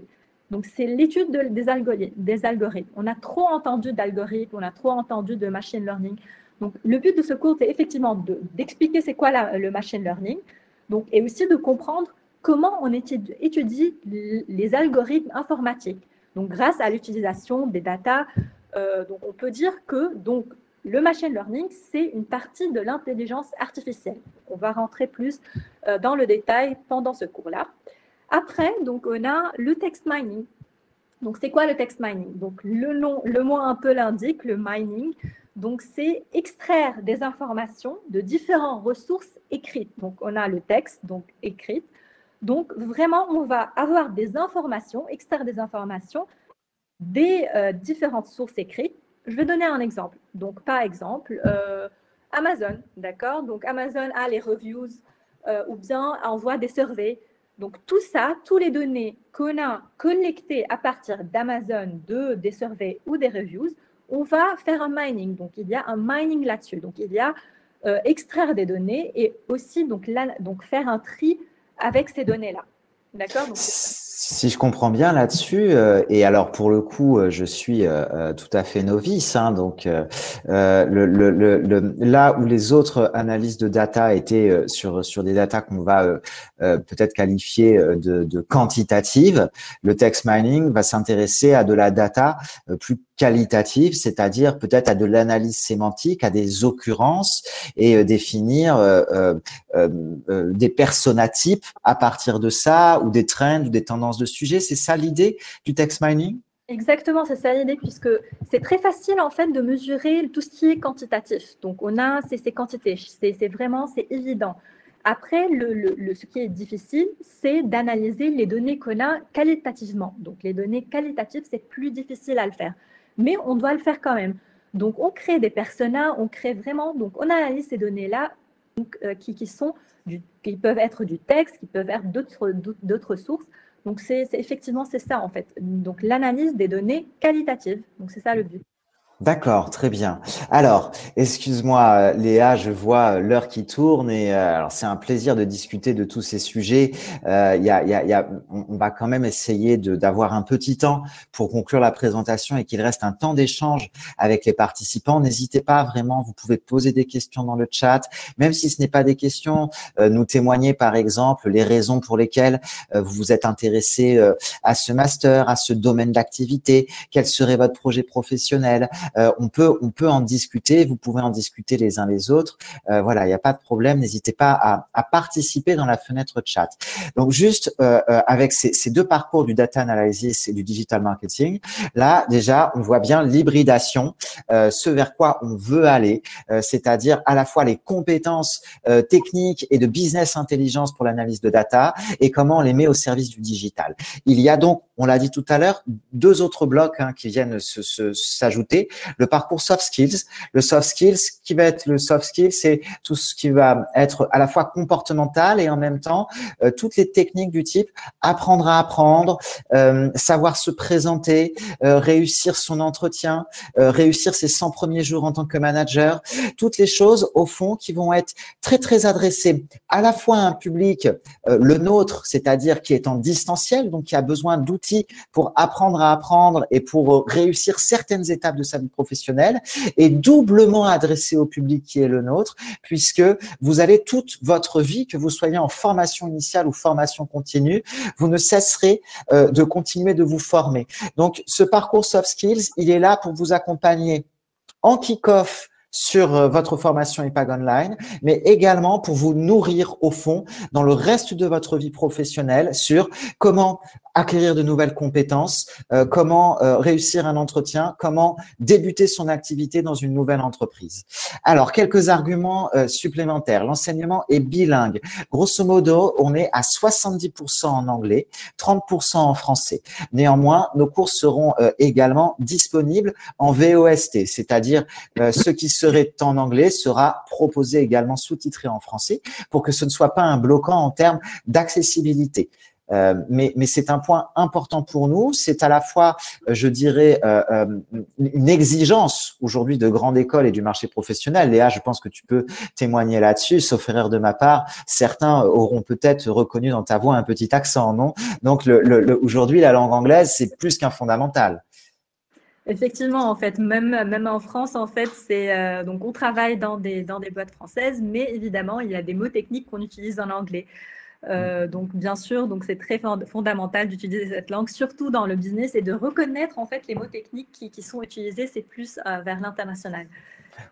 D: Donc, c'est l'étude des algorithmes. On a trop entendu d'algorithmes, on a trop entendu de machine learning. Donc, le but de ce cours, c'est effectivement d'expliquer c'est quoi le machine learning. Donc, et aussi de comprendre comment on étudie les algorithmes informatiques. Donc, grâce à l'utilisation des data, donc on peut dire que le machine learning, c'est une partie de l'intelligence artificielle. On va rentrer plus dans le détail pendant ce cours-là. Après, donc, on a le text mining. Donc, c'est quoi le text mining? Donc, le mot un peu l'indique, le mining. Donc, c'est extraire des informations de différentes ressources écrites. Donc, on a le texte, donc écrite. Donc, vraiment, on va avoir des informations, extraire des informations des différentes sources écrites. Je vais donner un exemple. Donc, par exemple, Amazon, d'accord? Donc, Amazon a les reviews ou bien envoie des surveys. Donc, tout ça, toutes les données qu'on a collectées à partir d'Amazon, des surveys ou des reviews, on va faire un mining. Donc, il y a un mining là-dessus. Donc, il y a extraire des données et aussi donc faire un tri avec ces données-là. D'accord? Donc,
C: si je comprends bien là-dessus, et alors pour le coup, je suis tout à fait novice, hein, donc là où les autres analyses de data étaient sur des data qu'on va peut-être qualifier de quantitatives, le text mining va s'intéresser à de la data plus qualitative, c'est-à-dire peut-être à de l'analyse sémantique, à des occurrences et définir des personnatypes à partir de ça, ou des trends, ou des tendances de sujets. C'est ça l'idée du text mining?
D: exactement, c'est ça l'idée, puisque c'est très facile en fait de mesurer tout ce qui est quantitatif. Donc on a ces quantités, c'est évident. Après, ce qui est difficile, c'est d'analyser les données qu'on a qualitativement. Donc les données qualitatives, c'est plus difficile à le faire, mais on doit le faire quand même. Donc on crée des personas, on crée vraiment, donc on analyse ces données-là qui peuvent être du texte, qui peuvent être d'autres sources. Donc, effectivement, c'est ça, en fait. Donc, l'analyse des données qualitatives. Donc, c'est ça le but.
C: D'accord, très bien. Alors, excuse-moi, Léa, je vois l'heure qui tourne et alors c'est un plaisir de discuter de tous ces sujets. On va quand même essayer d'avoir un petit temps pour conclure la présentation et qu'il reste un temps d'échange avec les participants. N'hésitez pas vraiment, vous pouvez poser des questions dans le chat, même si ce n'est pas des questions, nous témoigner par exemple les raisons pour lesquelles vous vous êtes intéressé à ce master, à ce domaine d'activité, quel serait votre projet professionnel. On peut en discuter, vous pouvez en discuter les uns les autres. Voilà, il n'y a pas de problème, n'hésitez pas à participer dans la fenêtre chat. Donc juste avec ces deux parcours du data analysis et du digital marketing, là déjà on voit bien l'hybridation, ce vers quoi on veut aller, c'est-à-dire à la fois les compétences techniques et de business intelligence pour l'analyse de data et comment on les met au service du digital. Il y a donc, on l'a dit tout à l'heure, deux autres blocs qui viennent s'ajouter. Le parcours soft skills. Le soft skills, qui va être le soft skills, c'est tout ce qui va être à la fois comportemental et en même temps toutes les techniques du type apprendre à apprendre, savoir se présenter, réussir son entretien, réussir ses 100 premiers jours en tant que manager. Toutes les choses au fond qui vont être très très adressées à la fois à un public, le nôtre, c'est-à-dire qui est en distanciel, donc qui a besoin d'outils pour apprendre à apprendre et pour réussir certaines étapes de sa vie professionnelle, et doublement adressé au public qui est le nôtre, puisque vous allez toute votre vie, que vous soyez en formation initiale ou formation continue, vous ne cesserez de continuer de vous former. Donc, ce parcours soft skills, il est là pour vous accompagner en kick-off sur votre formation EPAG Online, mais également pour vous nourrir au fond dans le reste de votre vie professionnelle sur comment acquérir de nouvelles compétences, comment réussir un entretien, comment débuter son activité dans une nouvelle entreprise. Alors, quelques arguments supplémentaires. L'enseignement est bilingue. Grosso modo, on est à 70% en anglais, 30% en français. Néanmoins, nos cours seront également disponibles en VOST, c'est-à-dire ce qui serait en anglais sera proposé également sous-titré en français pour que ce ne soit pas un bloquant en termes d'accessibilité. Mais c'est un point important pour nous. C'est à la fois, je dirais, une exigence aujourd'hui de grande école et du marché professionnel. Léa, je pense que tu peux témoigner là-dessus, sauf erreur de ma part. Certains auront peut-être reconnu dans ta voix un petit accent, non? Donc, aujourd'hui, la langue anglaise, c'est plus qu'un fondamental.
D: Effectivement, en fait, même en France, en fait, donc on travaille dans des boîtes françaises, mais évidemment, il y a des mots techniques qu'on utilise en anglais. Donc bien sûr, donc c'est très fondamental d'utiliser cette langue, surtout dans le business, et de reconnaître en fait les mots techniques qui sont utilisés, c'est plus vers l'international.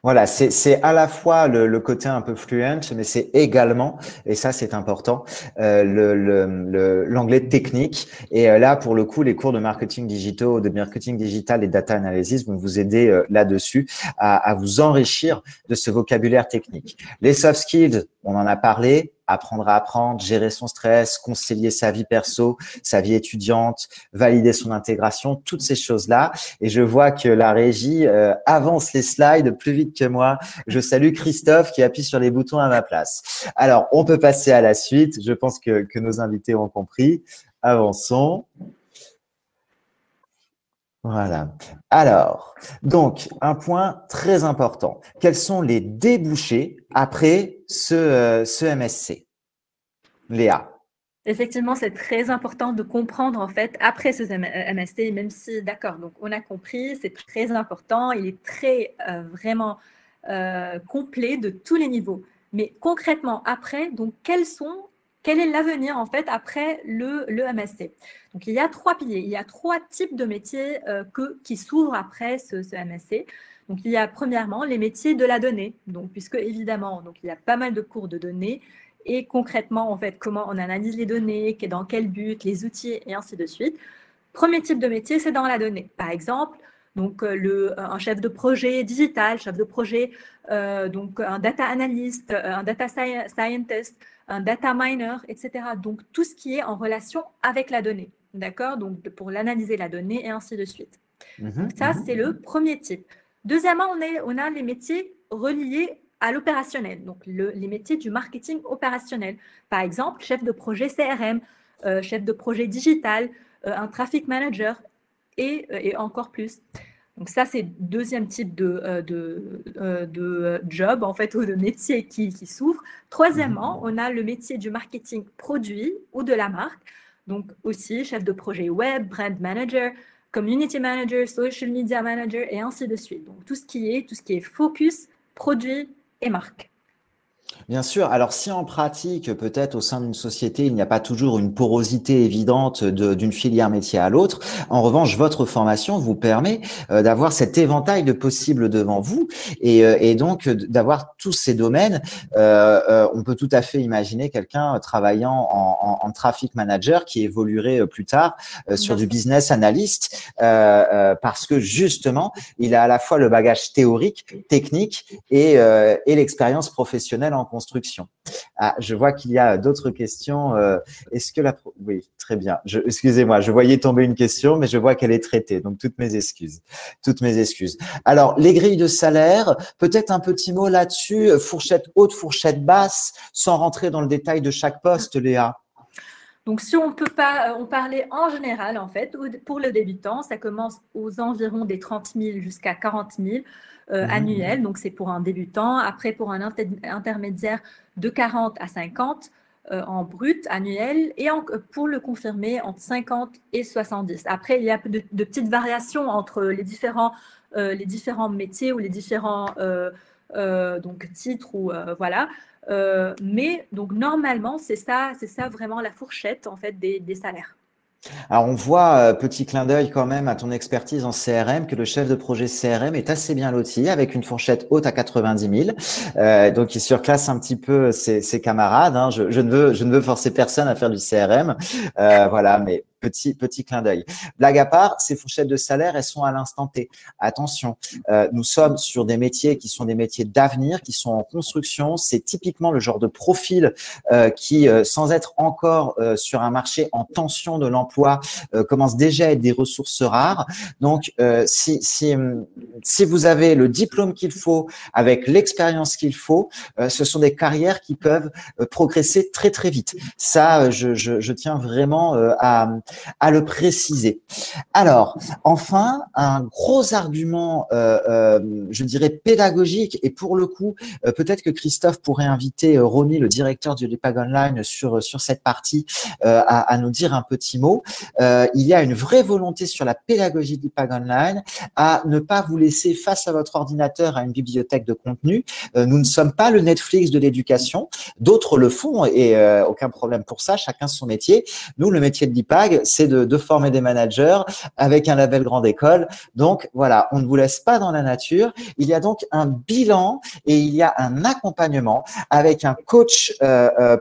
C: Voilà, c'est à la fois le côté un peu fluent, mais c'est également, et ça c'est important, l'anglais technique. Et là, pour le coup, les cours de marketing digitaux, de marketing digital et data analysis vont vous aider là-dessus à vous enrichir de ce vocabulaire technique. Les soft skills, on en a parlé. Apprendre à apprendre, gérer son stress, concilier sa vie perso, sa vie étudiante, valider son intégration, toutes ces choses-là. Et je vois que la régie avance les slides plus vite que moi. Je salue Christophe qui appuie sur les boutons à ma place. Alors, on peut passer à la suite. Je pense que nos invités ont compris. Avançons. Voilà. Alors, donc, un point très important. Quels sont les débouchés après ce MSC? Léa.
D: Effectivement, c'est très important de comprendre en fait après ce MSC, même si d'accord, donc on a compris, c'est très important, il est très vraiment complet de tous les niveaux. Mais concrètement après, donc quel est l'avenir en fait après le MSC? Donc il y a 3 piliers, il y a 3 types de métiers qui s'ouvrent après ce MSC. Donc il y a premièrement les métiers de la donnée, donc puisque évidemment donc il y a pas mal de cours de données. Et concrètement, en fait, comment on analyse les données, dans quel but, les outils, et ainsi de suite. Premier type de métier, c'est dans la donnée. Par exemple, donc, un chef de projet digital, chef de projet, donc un data analyst, un data scientist, un data miner, etc. Donc, tout ce qui est en relation avec la donnée. D'accord? Donc, pour l'analyser la donnée, et ainsi de suite. Donc, ça, c'est le premier type. Deuxièmement, on a les métiers reliés à l'opérationnel, donc les métiers du marketing opérationnel. Par exemple, chef de projet CRM, chef de projet digital, un traffic manager et encore plus. Donc ça, c'est le deuxième type de job, en fait, ou de métier qui s'ouvre. Troisièmement, on a le métier du marketing produit ou de la marque. Donc aussi, chef de projet web, brand manager, community manager, social media manager, et ainsi de suite. Donc tout ce qui est focus, produit et marque.
C: Bien sûr. Alors, si en pratique, peut-être au sein d'une société, il n'y a pas toujours une porosité évidente d'une filière métier à l'autre, en revanche, votre formation vous permet d'avoir cet éventail de possibles devant vous et donc d'avoir tous ces domaines. On peut tout à fait imaginer quelqu'un travaillant en traffic manager qui évoluerait plus tard sur du business analyst parce que justement, il a à la fois le bagage théorique, technique et l'expérience professionnelle en construction. Ah, je vois qu'il y a d'autres questions. Est-ce que oui, très bien. Excusez-moi, je voyais tomber une question, mais je vois qu'elle est traitée. Donc, toutes mes excuses. Toutes mes excuses. Alors, les grilles de salaire, peut-être un petit mot là-dessus. Fourchette haute, fourchette basse, sans rentrer dans le détail de chaque poste, Léa.
D: Donc, si on peut pas, on parlait en général, en fait, pour le débutant, ça commence aux environs des 30 000 jusqu'à 40 000 annuels. Donc, c'est pour un débutant. Après, pour un intermédiaire, de 40 à 50 en brut annuel. Et pour le confirmer, entre 50 et 70. Après, il y a de petites variations entre les différents métiers ou les différents donc, titres ou voilà. Mais donc normalement, c'est ça vraiment la fourchette en fait des salaires.
C: Alors, on voit, petit clin d'œil quand même à ton expertise en CRM, que le chef de projet CRM est assez bien loti avec une fourchette haute à 90 000. Donc, il surclasse un petit peu ses camarades. Hein. Je ne veux forcer personne à faire du CRM. Voilà, mais petit clin d'œil. Blague à part, ces fourchettes de salaire, elles sont à l'instant T. Attention, nous sommes sur des métiers qui sont des métiers d'avenir, qui sont en construction. C'est typiquement le genre de profil qui, sans être encore sur un marché en tension de l'emploi, commence déjà à être des ressources rares. Donc, si vous avez le diplôme qu'il faut, avec l'expérience qu'il faut, ce sont des carrières qui peuvent progresser très, très vite. Ça, je tiens vraiment à le préciser. Alors, enfin, un gros argument, je dirais pédagogique, et pour le coup, peut-être que Christophe pourrait inviter Ronnie, le directeur du l'IPAG Online, sur cette partie, à nous dire un petit mot. Il y a une vraie volonté sur la pédagogie d'IPAG Online à ne pas vous laisser face à votre ordinateur à une bibliothèque de contenu. Nous ne sommes pas le Netflix de l'éducation. D'autres le font et aucun problème pour ça. Chacun son métier. Nous, le métier de l'IPAG, c'est de former des managers avec un label grande école. Donc, voilà, on ne vous laisse pas dans la nature. Il y a donc un bilan et il y a un accompagnement avec un coach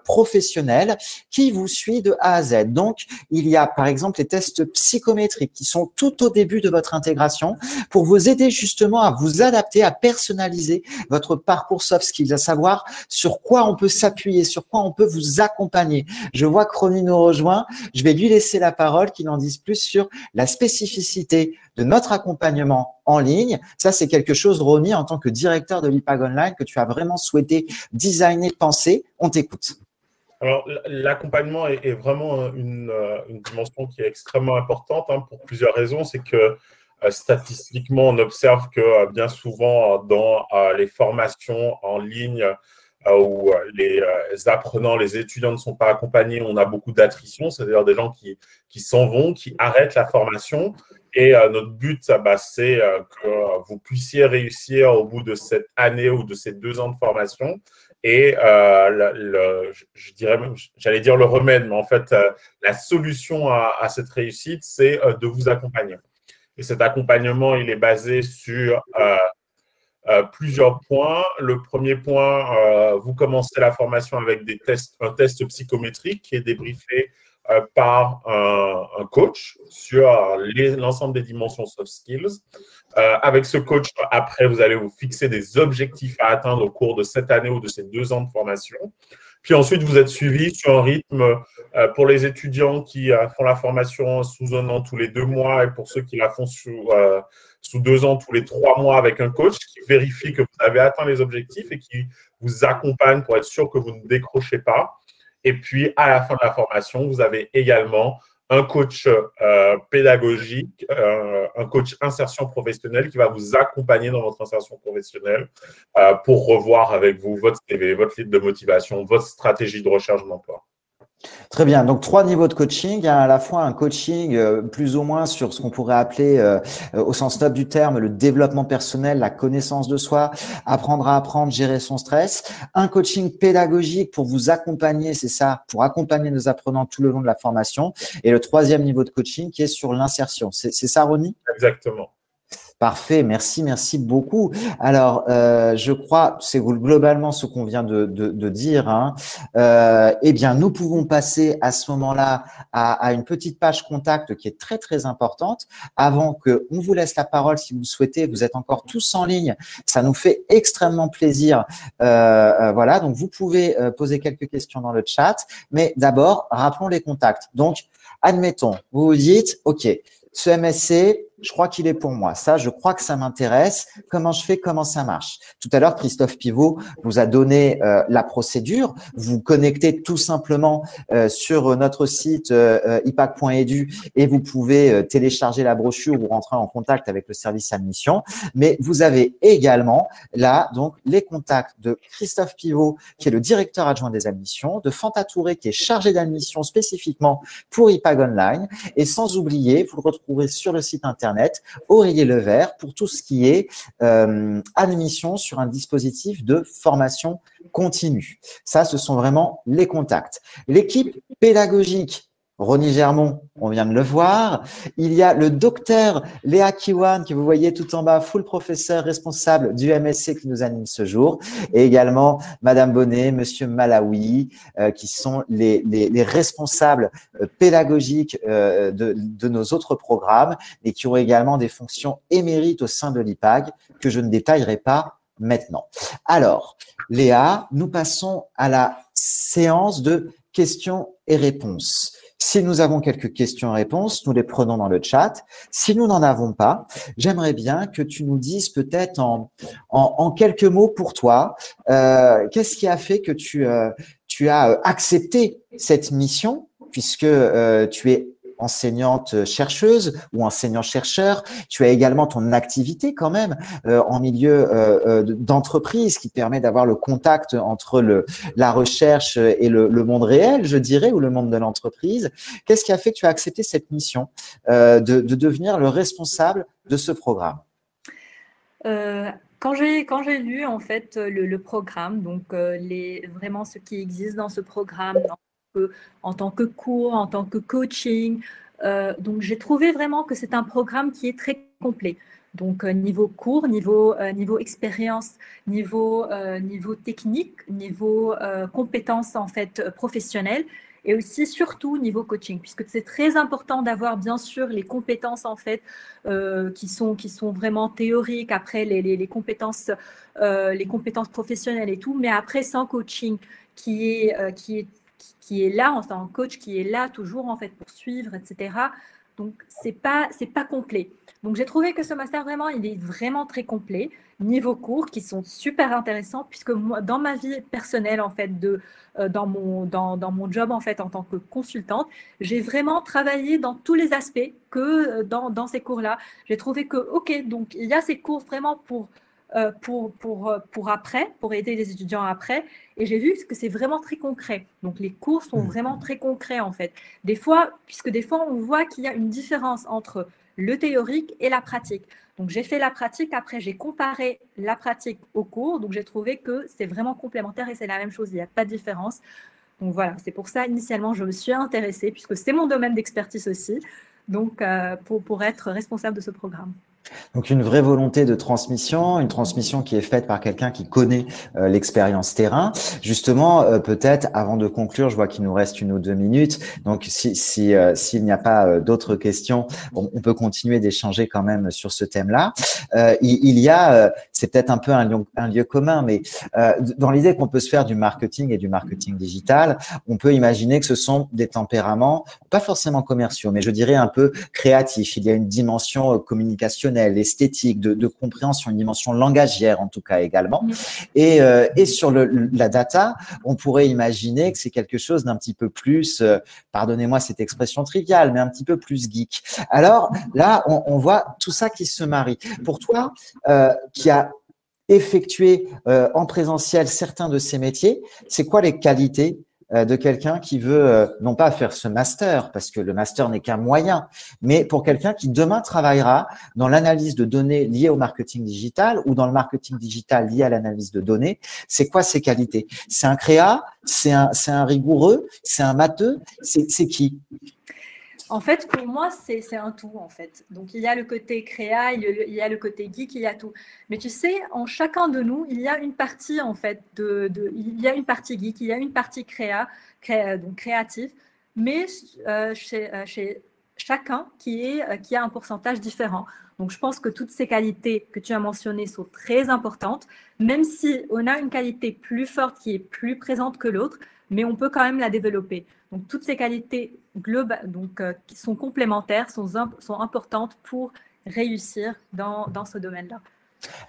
C: professionnel qui vous suit de A à Z. Donc, il y a par exemple les tests psychométriques qui sont tout au début de votre intégration pour vous aider justement à vous adapter, à personnaliser votre parcours soft skills, à savoir sur quoi on peut s'appuyer, sur quoi on peut vous accompagner. Je vois que Ronnie nous rejoint. Je vais lui laisser la parole, qu'il en dise plus sur la spécificité de notre accompagnement en ligne. Ça, c'est quelque chose, Ronnie, en tant que directeur de l'IPAG Online, que tu as vraiment souhaité designer, penser. On t'écoute.
E: Alors, l'accompagnement est vraiment une dimension qui est extrêmement importante pour plusieurs raisons. C'est que statistiquement, on observe que bien souvent dans les formations en ligne où les apprenants, les étudiants ne sont pas accompagnés, on a beaucoup d'attrition, c'est-à-dire des gens qui s'en vont, qui arrêtent la formation. Et notre but, c'est que vous puissiez réussir au bout de cette année ou de ces 2 ans de formation. Et je dirais même, j'allais dire le remède, mais en fait, la solution à cette réussite, c'est de vous accompagner. Et cet accompagnement, il est basé sur plusieurs points. Le premier point, vous commencez la formation avec un test psychométrique qui est débriefé par un coach sur l'ensemble des dimensions soft skills. Avec ce coach, après, vous allez vous fixer des objectifs à atteindre au cours de cette année ou de ces 2 ans de formation. Puis ensuite, vous êtes suivi sur un rythme pour les étudiants qui font la formation sous 1 an tous les 2 mois et pour ceux qui la font sous 2 ans tous les 3 mois avec un coach qui vérifie que vous avez atteint les objectifs et qui vous accompagne pour être sûr que vous ne décrochez pas. Et puis, à la fin de la formation, vous avez également un coach pédagogique, un coach insertion professionnelle qui va vous accompagner dans votre insertion professionnelle pour revoir avec vous votre CV, votre livre de motivation, votre stratégie de recherche d'emploi.
C: Très bien. Donc, 3 niveaux de coaching, à la fois un coaching plus ou moins sur ce qu'on pourrait appeler au sens noble du terme le développement personnel, la connaissance de soi, apprendre à apprendre, gérer son stress. Un coaching pédagogique pour vous accompagner, c'est ça, pour accompagner nos apprenants tout le long de la formation. Et le 3e niveau de coaching qui est sur l'insertion. C'est ça, Ronnie?
E: Exactement.
C: Parfait, merci beaucoup. Alors, je crois, c'est globalement ce qu'on vient de dire. Hein. Eh bien, nous pouvons passer à ce moment-là à une petite page contact qui est très, très importante. Avant qu'on vous laisse la parole, si vous le souhaitez, vous êtes encore tous en ligne. Ça nous fait extrêmement plaisir. Voilà, donc vous pouvez poser quelques questions dans le chat. Mais d'abord, rappelons les contacts. Donc, admettons, vous vous dites, OK, ce MSC, je crois qu'il est pour moi. Ça, je crois que ça m'intéresse. Comment je fais? Comment ça marche? Tout à l'heure, Christophe Pivot vous a donné la procédure. Vous connectez tout simplement sur notre site ipac.edu et vous pouvez télécharger la brochure ou rentrer en contact avec le service admission. Mais vous avez également là donc les contacts de Christophe Pivot, qui est le directeur adjoint des admissions, de Fanta Touré, qui est chargé d'admission spécifiquement pour IPAG Online. Et sans oublier, vous le retrouverez sur le site internet Aurélie Levert pour tout ce qui est admission sur un dispositif de formation continue. Ça, ce sont vraiment les contacts. L'équipe pédagogique, Ronnie Germont, on vient de le voir. Il y a le docteur Léa Kiwan, que vous voyez tout en bas, full professeur responsable du MSC qui nous anime ce jour. Et également Madame Bonnet, Monsieur Malawi, qui sont les responsables pédagogiques de nos autres programmes et qui ont également des fonctions émérites au sein de l'IPAG que je ne détaillerai pas maintenant. Alors, Léa, nous passons à la séance de questions et réponses. Si nous avons quelques questions et réponses, nous les prenons dans le chat. Si nous n'en avons pas, j'aimerais bien que tu nous dises peut-être en quelques mots pour toi, qu'est-ce qui a fait que tu as accepté cette mission, puisque tu es enseignante-chercheuse ou enseignant-chercheur. Tu as également ton activité quand même en milieu d'entreprise qui permet d'avoir le contact entre la recherche et le monde réel, je dirais, ou le monde de l'entreprise. Qu'est-ce qui a fait que tu as accepté cette mission de devenir le responsable de ce programme?
D: Quand j'ai lu en fait le programme, donc vraiment ce qui existe dans ce programme, en tant que cours, en tant que coaching. Donc, j'ai trouvé vraiment que c'est un programme qui est très complet. Donc, niveau cours, niveau expérience, niveau technique, niveau compétences en fait professionnelles et aussi surtout niveau coaching, puisque c'est très important d'avoir bien sûr les compétences en fait qui sont vraiment théoriques, après les compétences professionnelles et tout, mais après sans coaching qui est là, en tant que coach, qui est là toujours en fait pour suivre, etc. Donc, c'est pas complet. Donc, j'ai trouvé que ce master, vraiment, il est vraiment très complet. Niveau cours, qui sont super intéressants, puisque moi, dans ma vie personnelle, en fait, dans mon job, en fait, en tant que consultante, j'ai vraiment travaillé dans tous les aspects que dans ces cours-là. J'ai trouvé que, OK, donc, il y a ces cours vraiment pour pour après, pour aider les étudiants après. Et j'ai vu que c'est vraiment très concret. Donc, les cours sont vraiment très concrets, en fait. Des fois, on voit qu'il y a une différence entre le théorique et la pratique. Donc, j'ai fait la pratique. Après, j'ai comparé la pratique au cours. Donc, j'ai trouvé que c'est vraiment complémentaire et c'est la même chose. Il n'y a pas de différence. Donc, voilà. C'est pour ça, initialement, je me suis intéressée, puisque c'est mon domaine d'expertise aussi. Donc, pour être responsable de ce programme.
C: Donc, une vraie volonté de transmission, une transmission qui est faite par quelqu'un qui connaît l'expérience terrain. Justement, peut-être, avant de conclure, je vois qu'il nous reste 1 ou 2 minutes. Donc, s'il n'y a pas d'autres questions, on peut continuer d'échanger quand même sur ce thème-là. Il y a, c'est peut-être un peu un lieu commun, mais dans l'idée qu'on peut se faire du marketing et du marketing digital, on peut imaginer que ce sont des tempéraments, pas forcément commerciaux, mais je dirais un peu créatifs. Il y a une dimension communicationnelle, esthétique, de compréhension, une dimension langagière en tout cas également. Et sur la data, on pourrait imaginer que c'est quelque chose d'un petit peu plus, pardonnez-moi cette expression triviale, mais un petit peu plus geek. Alors là, on voit tout ça qui se marie. Pour toi, qui a effectué en présentiel certains de ces métiers, c'est quoi les qualités de quelqu'un qui veut non pas faire ce master, parce que le master n'est qu'un moyen, mais pour quelqu'un qui demain travaillera dans l'analyse de données liées au marketing digital ou dans le marketing digital lié à l'analyse de données, c'est quoi ces qualités? C'est un créa? C'est un rigoureux? C'est un matheux? C'est qui?
D: En fait, pour moi, c'est un tout, en fait. Donc, il y a le côté créa, il y a le côté geek, il y a tout. Mais tu sais, en chacun de nous, il y a une partie, en fait, il y a une partie geek, il y a une partie donc créative, mais chez chacun qui a un pourcentage différent. Donc, je pense que toutes ces qualités que tu as mentionnées sont très importantes, même si on a une qualité plus forte qui est plus présente que l'autre, mais on peut quand même la développer. Donc, toutes ces qualités globales, qui sont complémentaires, sont importantes pour réussir dans ce domaine-là.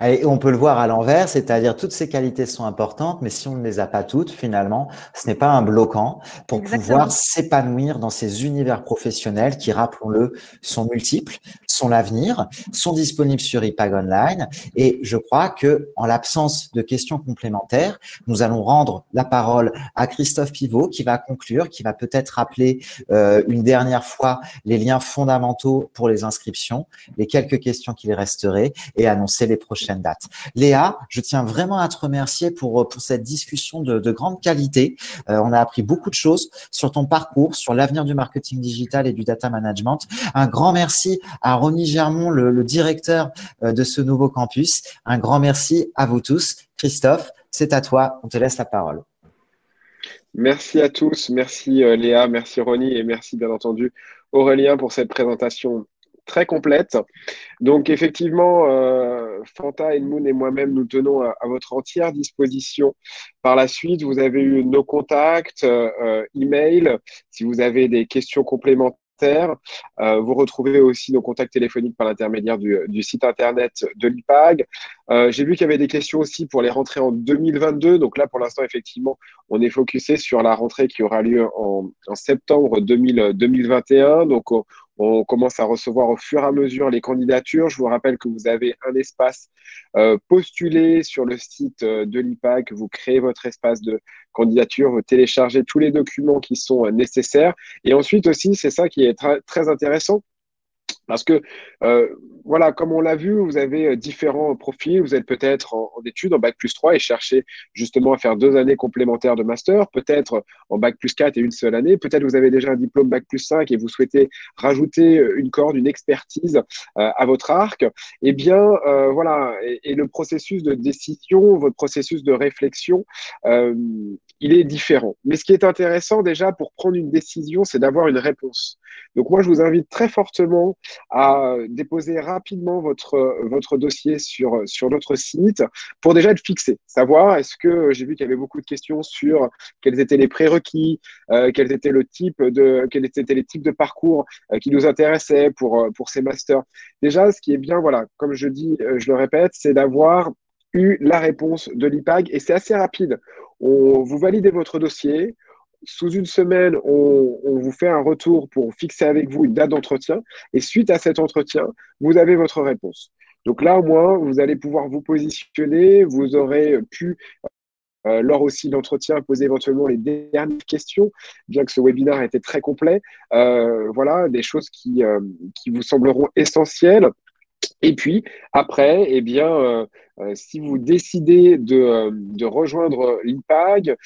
C: Et on peut le voir à l'envers, c'est-à-dire toutes ces qualités sont importantes, mais si on ne les a pas toutes, finalement, ce n'est pas un bloquant pour pouvoir s'épanouir dans ces univers professionnels qui, rappelons-le, sont multiples, sont l'avenir, sont disponibles sur IPAG Online. Et je crois que, en l'absence de questions complémentaires, nous allons rendre la parole à Christophe Pivot qui va conclure, qui va peut-être rappeler une dernière fois les liens fondamentaux pour les inscriptions, les quelques questions qu'il resterait et annoncer les prochaines dates. Léa, je tiens vraiment à te remercier pour cette discussion de grande qualité. On a appris beaucoup de choses sur ton parcours, sur l'avenir du marketing digital et du data management. Un grand merci à Ronnie Germont, le directeur de ce nouveau campus. Un grand merci à vous tous. Christophe, c'est à toi. On te laisse la parole.
B: Merci à tous. Merci Léa, merci Ronnie et merci bien entendu Aurélien pour cette présentation très complète. Donc, effectivement, Fanta, Edmoun et moi-même, nous tenons à votre entière disposition. Par la suite, vous avez eu nos contacts, email, si vous avez des questions complémentaires. Vous retrouvez aussi nos contacts téléphoniques par l'intermédiaire du site internet de l'IPAG. J'ai vu qu'il y avait des questions aussi pour les rentrées en 2022. Donc là, pour l'instant, effectivement, on est focusé sur la rentrée qui aura lieu en septembre 2021. Donc, on commence à recevoir au fur et à mesure les candidatures. Je vous rappelle que vous avez un espace postulé sur le site de l'IPAG. Vous créez votre espace de candidature, vous téléchargez tous les documents qui sont nécessaires. Et ensuite aussi, c'est ça qui est très intéressant. Parce que, voilà, comme on l'a vu, vous avez différents profils. Vous êtes peut-être en études, en Bac+3 et cherchez justement à faire 2 années complémentaires de master, peut-être en Bac+4 et une seule année. Peut-être vous avez déjà un diplôme Bac+5 et vous souhaitez rajouter une corde, une expertise à votre arc. Eh bien, voilà, et le processus de décision, votre processus de réflexion, il est différent. Mais ce qui est intéressant déjà pour prendre une décision, c'est d'avoir une réponse. Donc moi, je vous invite très fortement à déposer rapidement votre dossier sur notre site pour déjà être fixé. Savoir, est-ce que j'ai vu qu'il y avait beaucoup de questions sur quels étaient les prérequis, quels étaient les types de parcours qui nous intéressaient pour ces masters. Déjà, ce qui est bien, voilà, comme je dis, je le répète, c'est d'avoir eu la réponse de l'IPAG et c'est assez rapide. Vous validez votre dossier. Sous une semaine, on vous fait un retour pour fixer avec vous une date d'entretien. Et suite à cet entretien, vous avez votre réponse. Donc là, au moins, vous allez pouvoir vous positionner, vous aurez pu lors aussi d'entretien, poser éventuellement les dernières questions, bien que ce webinaire était très complet. Voilà, des choses qui vous sembleront essentielles. Et puis, après, eh bien, si vous décidez de rejoindre l'IPAG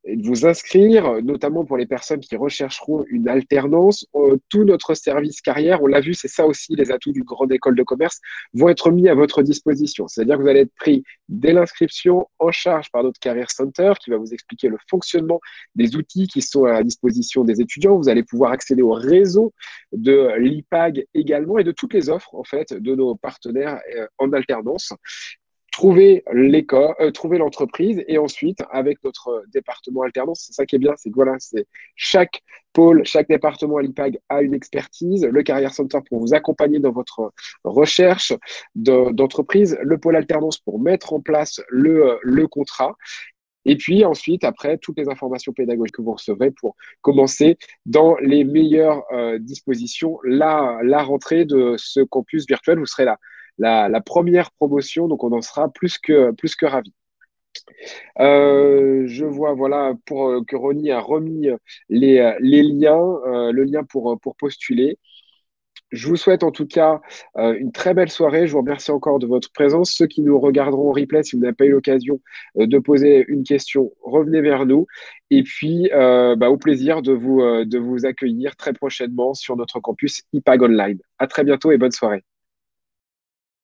B: et de vous inscrire, notamment pour les personnes qui rechercheront une alternance, tout notre service carrière, on l'a vu, c'est ça aussi les atouts d'une grande école de commerce, vont être mis à votre disposition. C'est-à-dire que vous allez être pris dès l'inscription en charge par notre Career Center qui va vous expliquer le fonctionnement des outils qui sont à la disposition des étudiants. Vous allez pouvoir accéder au réseau de l'IPAG également et de toutes les offres en fait de nos partenaires en alternance. Trouver l'école, trouver l'entreprise et ensuite avec notre département alternance, c'est ça qui est bien, c'est que voilà, c'est chaque pôle, chaque département à l'IPAG a une expertise, le Career Center pour vous accompagner dans votre recherche d'entreprise, le pôle alternance pour mettre en place le contrat. Et puis ensuite, après, toutes les informations pédagogiques que vous recevrez pour commencer dans les meilleures dispositions. La rentrée de ce campus virtuel, vous serez là. La première promotion, donc on en sera plus que ravis. Je vois, voilà, que Ronnie a remis les liens, le lien pour postuler. Je vous souhaite en tout cas une très belle soirée. Je vous remercie encore de votre présence. Ceux qui nous regarderont en replay, si vous n'avez pas eu l'occasion de poser une question, revenez vers nous. Et puis, au plaisir de vous accueillir très prochainement sur notre campus IPAG Online. À très bientôt et bonne soirée.